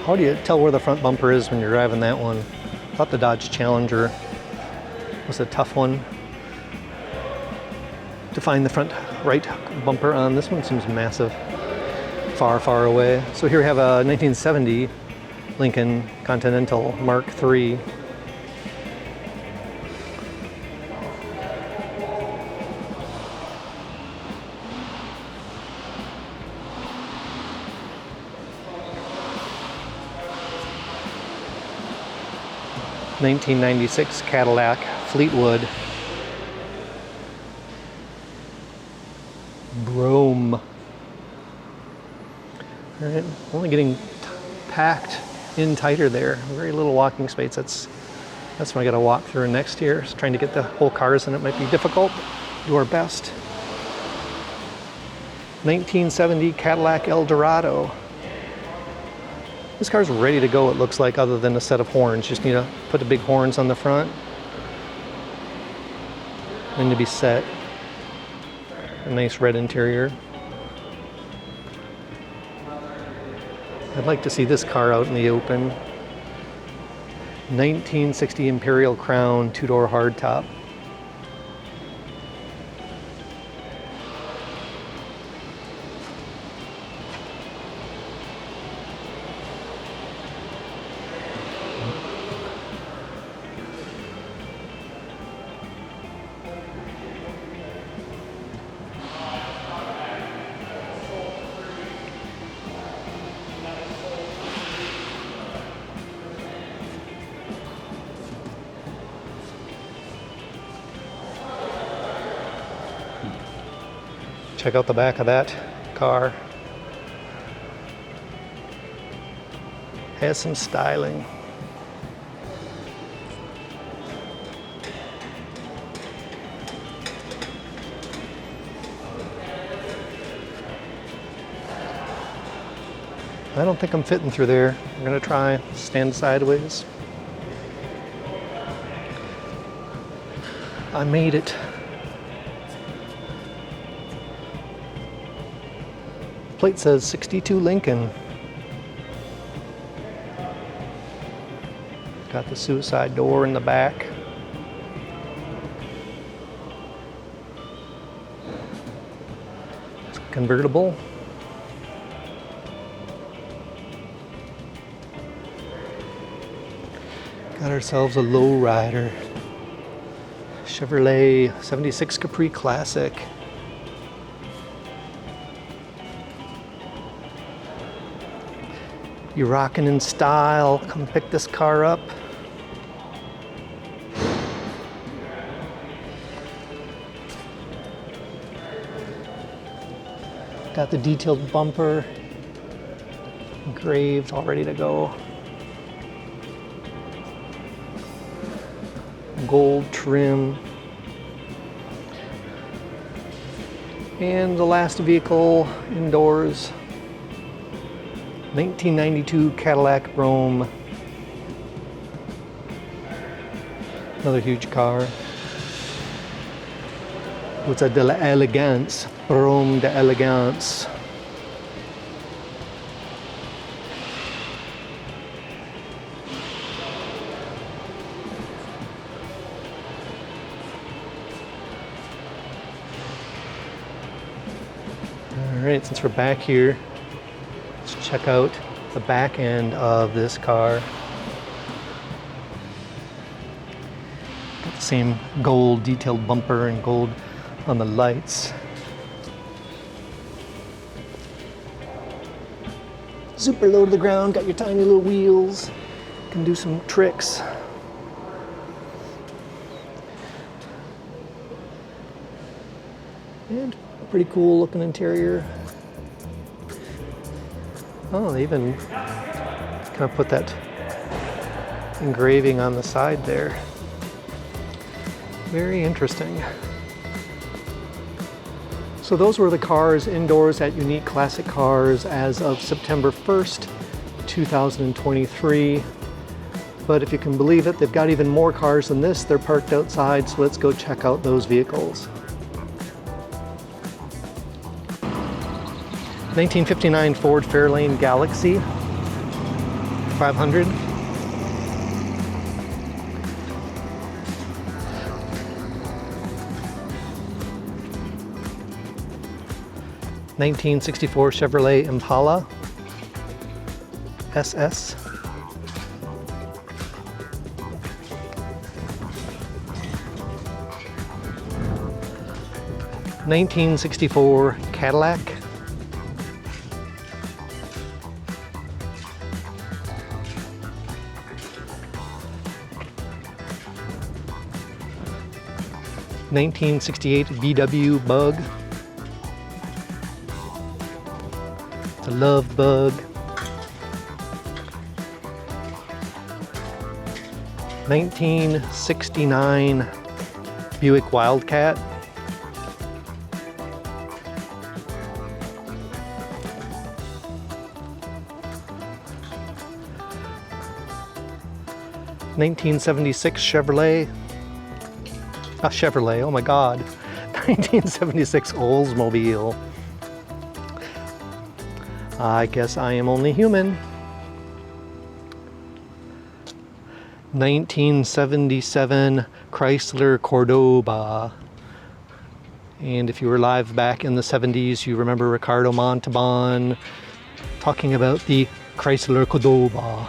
How do you tell where the front bumper is when you're driving that one? I thought the Dodge Challenger was a tough one to find the front right bumper on. This one seems massive, far, far away. So here we have a 1970 Lincoln Continental Mark III. (1996) Cadillac Fleetwood. Brome. All right, only getting packed in tighter there. Very little walking space. That's what I got to walk through next here. Just trying to get the whole cars in it might be difficult. Do our best. 1970 Cadillac Eldorado. This car's ready to go, it looks like, other than a set of horns. Just need to put the big horns on the front and to be set. A nice red interior. I'd like to see this car out in the open. 1960 Imperial Crown, two-door hardtop. Check out the back of that car. Has some styling. I don't think I'm fitting through there. I'm gonna try stand sideways. I made it. Plate says 62 Lincoln. Got the suicide door in the back. It's convertible. Got ourselves a lowrider. Chevrolet 76 Capri Classic. You're rocking in style. Come pick this car up. Got the detailed bumper, engraved, all ready to go. Gold trim. And the last vehicle indoors. 1992 Cadillac Rome. Another huge car. It's a de l'Elegance, Rome de Elegance. All right, since we're back here, let's check out the back end of this car. Got the same gold detailed bumper and gold on the lights. Super low to the ground, got your tiny little wheels. Can do some tricks. And pretty cool looking interior. Oh, they even kind of put that engraving on the side there. Very interesting. So those were the cars indoors at Unique Classic Cars as of September 1st, 2023. But if you can believe it, they've got even more cars than this. They're parked outside, so let's go check out those vehicles. 1959 Ford Fairlane Galaxy 500. (1964) Chevrolet Impala SS. (1964) Cadillac. (1968) VW Bug. It's a love bug. 1969 Buick Wildcat. 1976 Chevrolet. Chevrolet, oh my God. 1976 Oldsmobile. I guess I am only human. 1977 Chrysler Cordoba. And if you were alive back in the 70s, you remember Ricardo Montalban talking about the Chrysler Cordoba.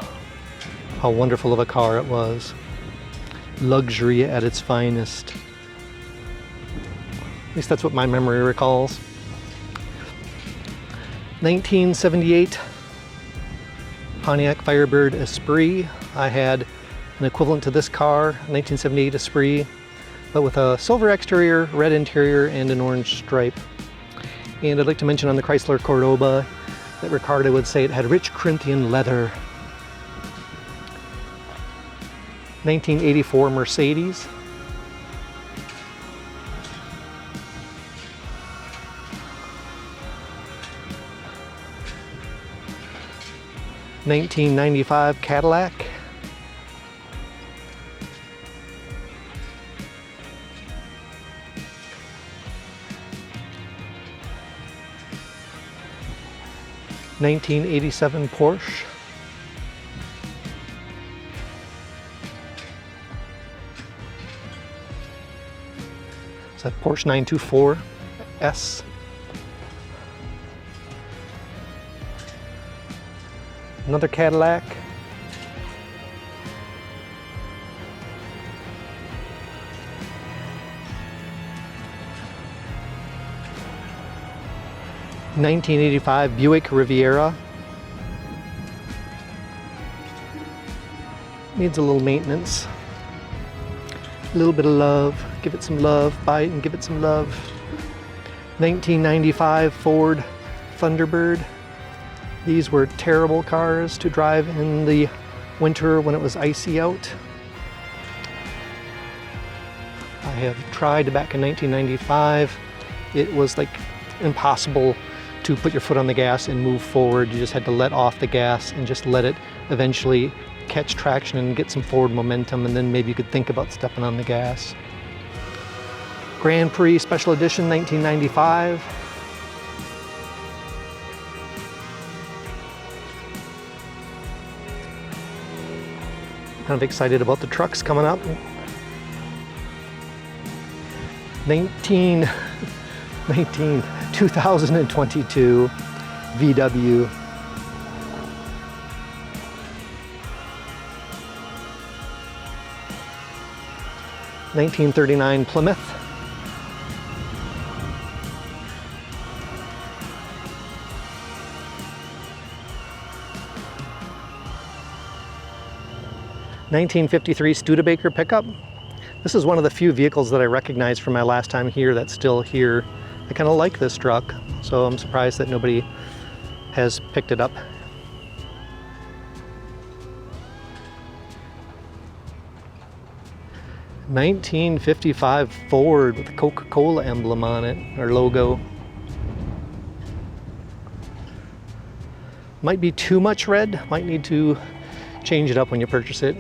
How wonderful of a car it was. Luxury at its finest. At least that's what my memory recalls. 1978 Pontiac Firebird Esprit. I had an equivalent to this car, 1978 Esprit, but with a silver exterior, red interior, and an orange stripe. And I'd like to mention on the Chrysler Cordoba that Ricardo would say it had rich Corinthian leather. 1984 Mercedes. $1995 Cadillac. $1987 Porsche. Is that Porsche 924 S? Another Cadillac. $1985 Buick Riviera. Needs a little maintenance. A little bit of love. Give it some love. Buy it and give it some love. 1995 Ford Thunderbird. These were terrible cars to drive in the winter when it was icy out. I have tried back in 1995. It was like impossible to put your foot on the gas and move forward. You just had to let off the gas and just let it eventually catch traction and get some forward momentum, and then maybe you could think about stepping on the gas. Grand Prix Special Edition 1995. Kind of excited about the trucks coming up. 2022 VW. $1939 Plymouth. $1953 Studebaker pickup. This is one of the few vehicles that I recognize from my last time here that's still here. I kind of like this truck, so I'm surprised that nobody has picked it up. $1955 Ford with a Coca-Cola emblem on it, or logo. Might be too much red, might need to change it up when you purchase it.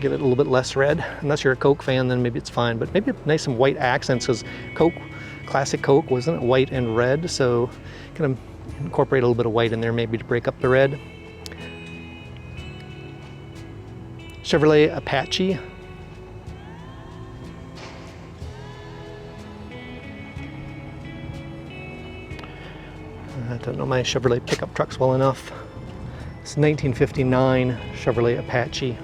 Give it a little bit less red. Unless you're a Coke fan, then maybe it's fine, but maybe nice some white accents, because Coke, classic Coke, wasn't it white and red, so kind of incorporate a little bit of white in there maybe to break up the red. Chevrolet Apache. I don't know my Chevrolet pickup trucks well enough. It's 1959 Chevrolet Apache.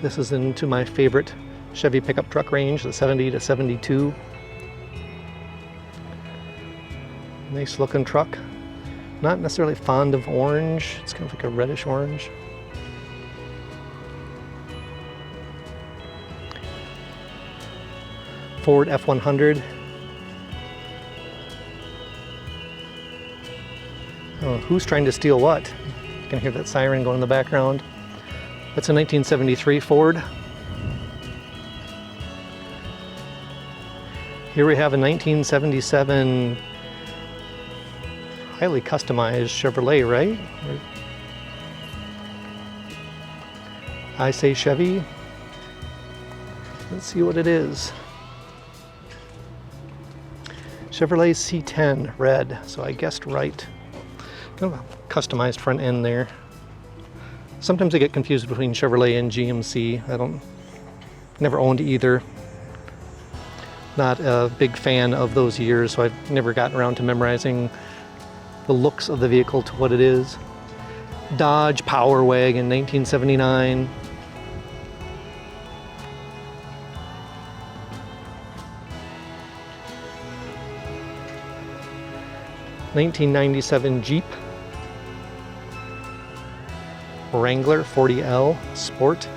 This is into my favorite Chevy pickup truck range, the 70 to 72. Nice looking truck. Not necessarily fond of orange. It's kind of like a reddish orange. Ford F-100. Oh, who's trying to steal what? You can hear that siren going in the background. That's a 1973 Ford. Here we have a 1977 highly customized Chevrolet, right? I say Chevy. Let's see what it is. Chevrolet C10 red, so I guessed right. Kind of a customized front end there. Sometimes I get confused between Chevrolet and GMC. Never owned either. Not a big fan of those years, so I've never gotten around to memorizing the looks of the vehicle to what it is. Dodge Power Wagon, 1979. (1997) Jeep Wrangler 40L Sport.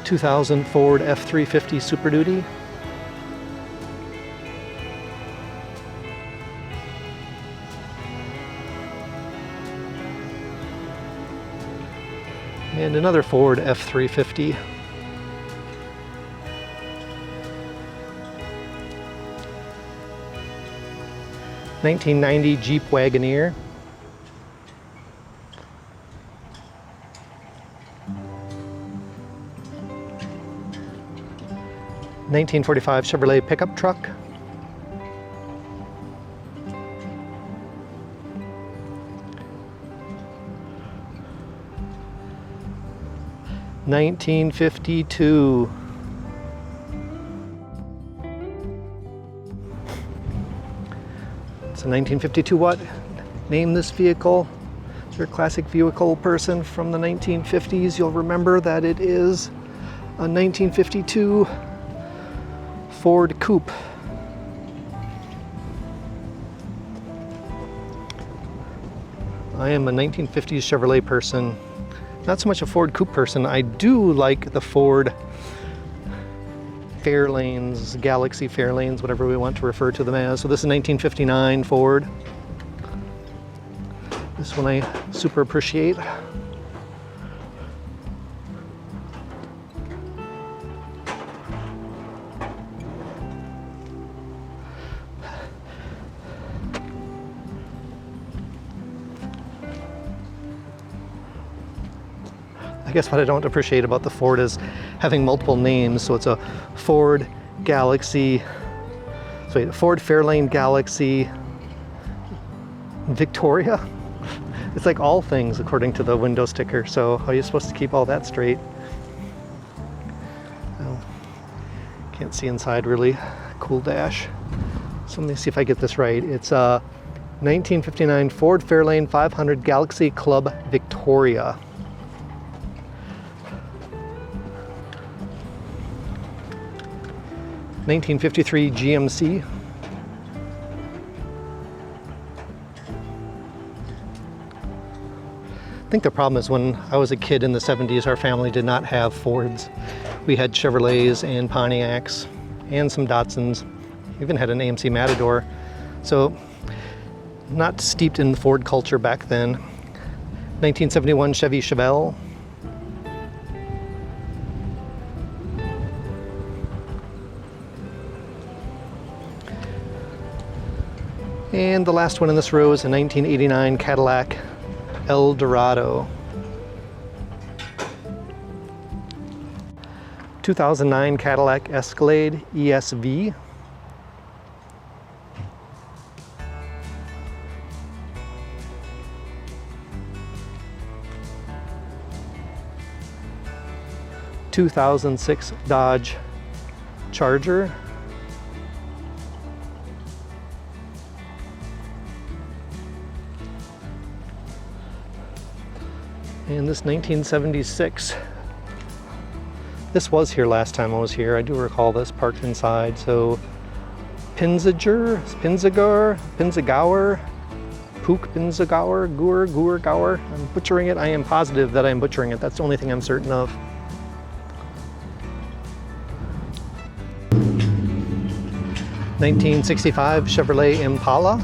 (2000) Ford F-350 Super Duty. And another Ford F-350. (1990) Jeep Wagoneer. (1945) Chevrolet pickup truck. (1952) It's a 1952 what? Name this vehicle. If you're a classic vehicle person from the 1950s, you'll remember that it is a 1952 Ford Coupe. I am a 1950s Chevrolet person. Not so much a Ford Coupe person. I do like the Ford Fairlanes, Galaxy Fairlanes, whatever we want to refer to them as. So this is 1959 Ford. This one I super appreciate. I guess what I don't appreciate about the Ford is having multiple names. So it's a Ford Galaxy, so wait, Ford Fairlane Galaxy Victoria. It's like all things according to the window sticker. So how are you supposed to keep all that straight? Well, can't see inside really. Cool dash. So let me see if I get this right. It's a 1959 Ford Fairlane 500 Galaxy Club Victoria. (1953) GMC. I think the problem is when I was a kid in the 70s, our family did not have Fords. We had Chevrolets and Pontiacs and some Datsuns. Even had an AMC Matador. So not steeped in the Ford culture back then. 1971 Chevy Chevelle. And the last one in this row is a 1989 Cadillac Eldorado. 2009 Cadillac Escalade ESV. (2006) Dodge Charger. And this 1976. This was here last time I was here. I do recall this parked inside. So Pinzagauer, Pook Pinzagauer, Gour. I'm butchering it. I am positive that I am butchering it. That's the only thing I'm certain of. (1965) Chevrolet Impala.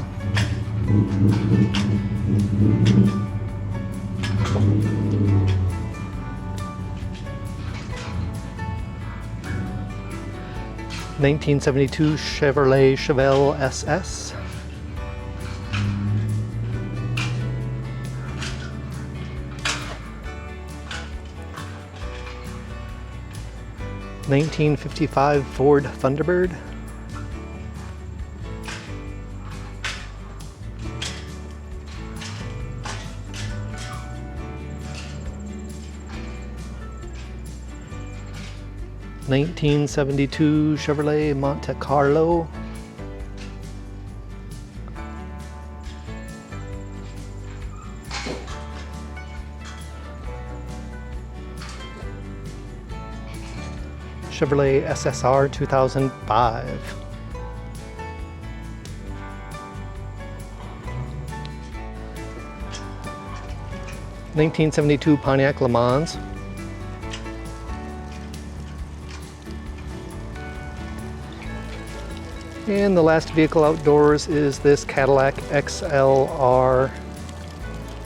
1972 Chevrolet SS. 1955 Ford Thunderbird. 1972 Chevrolet Monte Carlo. 2005. 1972 Pontiac Le Mans. And the last vehicle outdoors is this Cadillac XLR.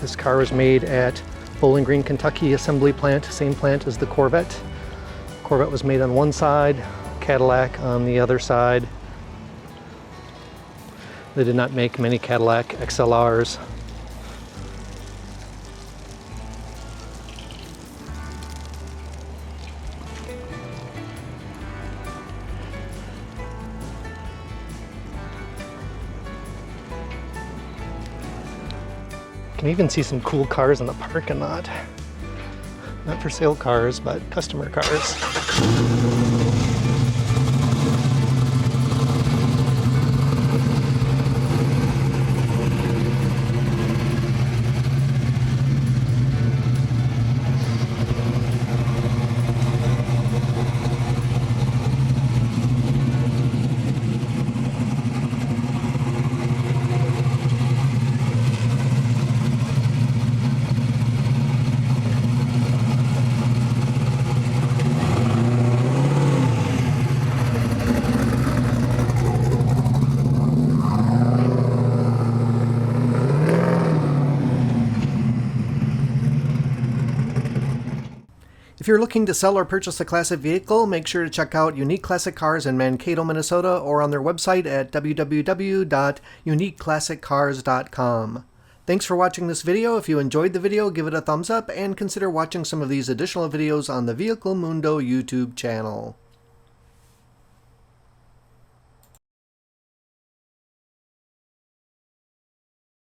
This car was made at Bowling Green, Kentucky assembly plant, same plant as the Corvette. Corvette was made on one side, Cadillac on the other side. They did not make many Cadillac XLRs. You can even see some cool cars in the parking lot. Not for sale cars, but customer cars. If you're looking to sell or purchase a classic vehicle, make sure to check out Unique Classic Cars in Mankato, Minnesota, or on their website at www.uniqueclassiccars.com. Thanks for watching this video. If you enjoyed the video, give it a thumbs up and consider watching some of these additional videos on the Vehicle Mundo YouTube channel.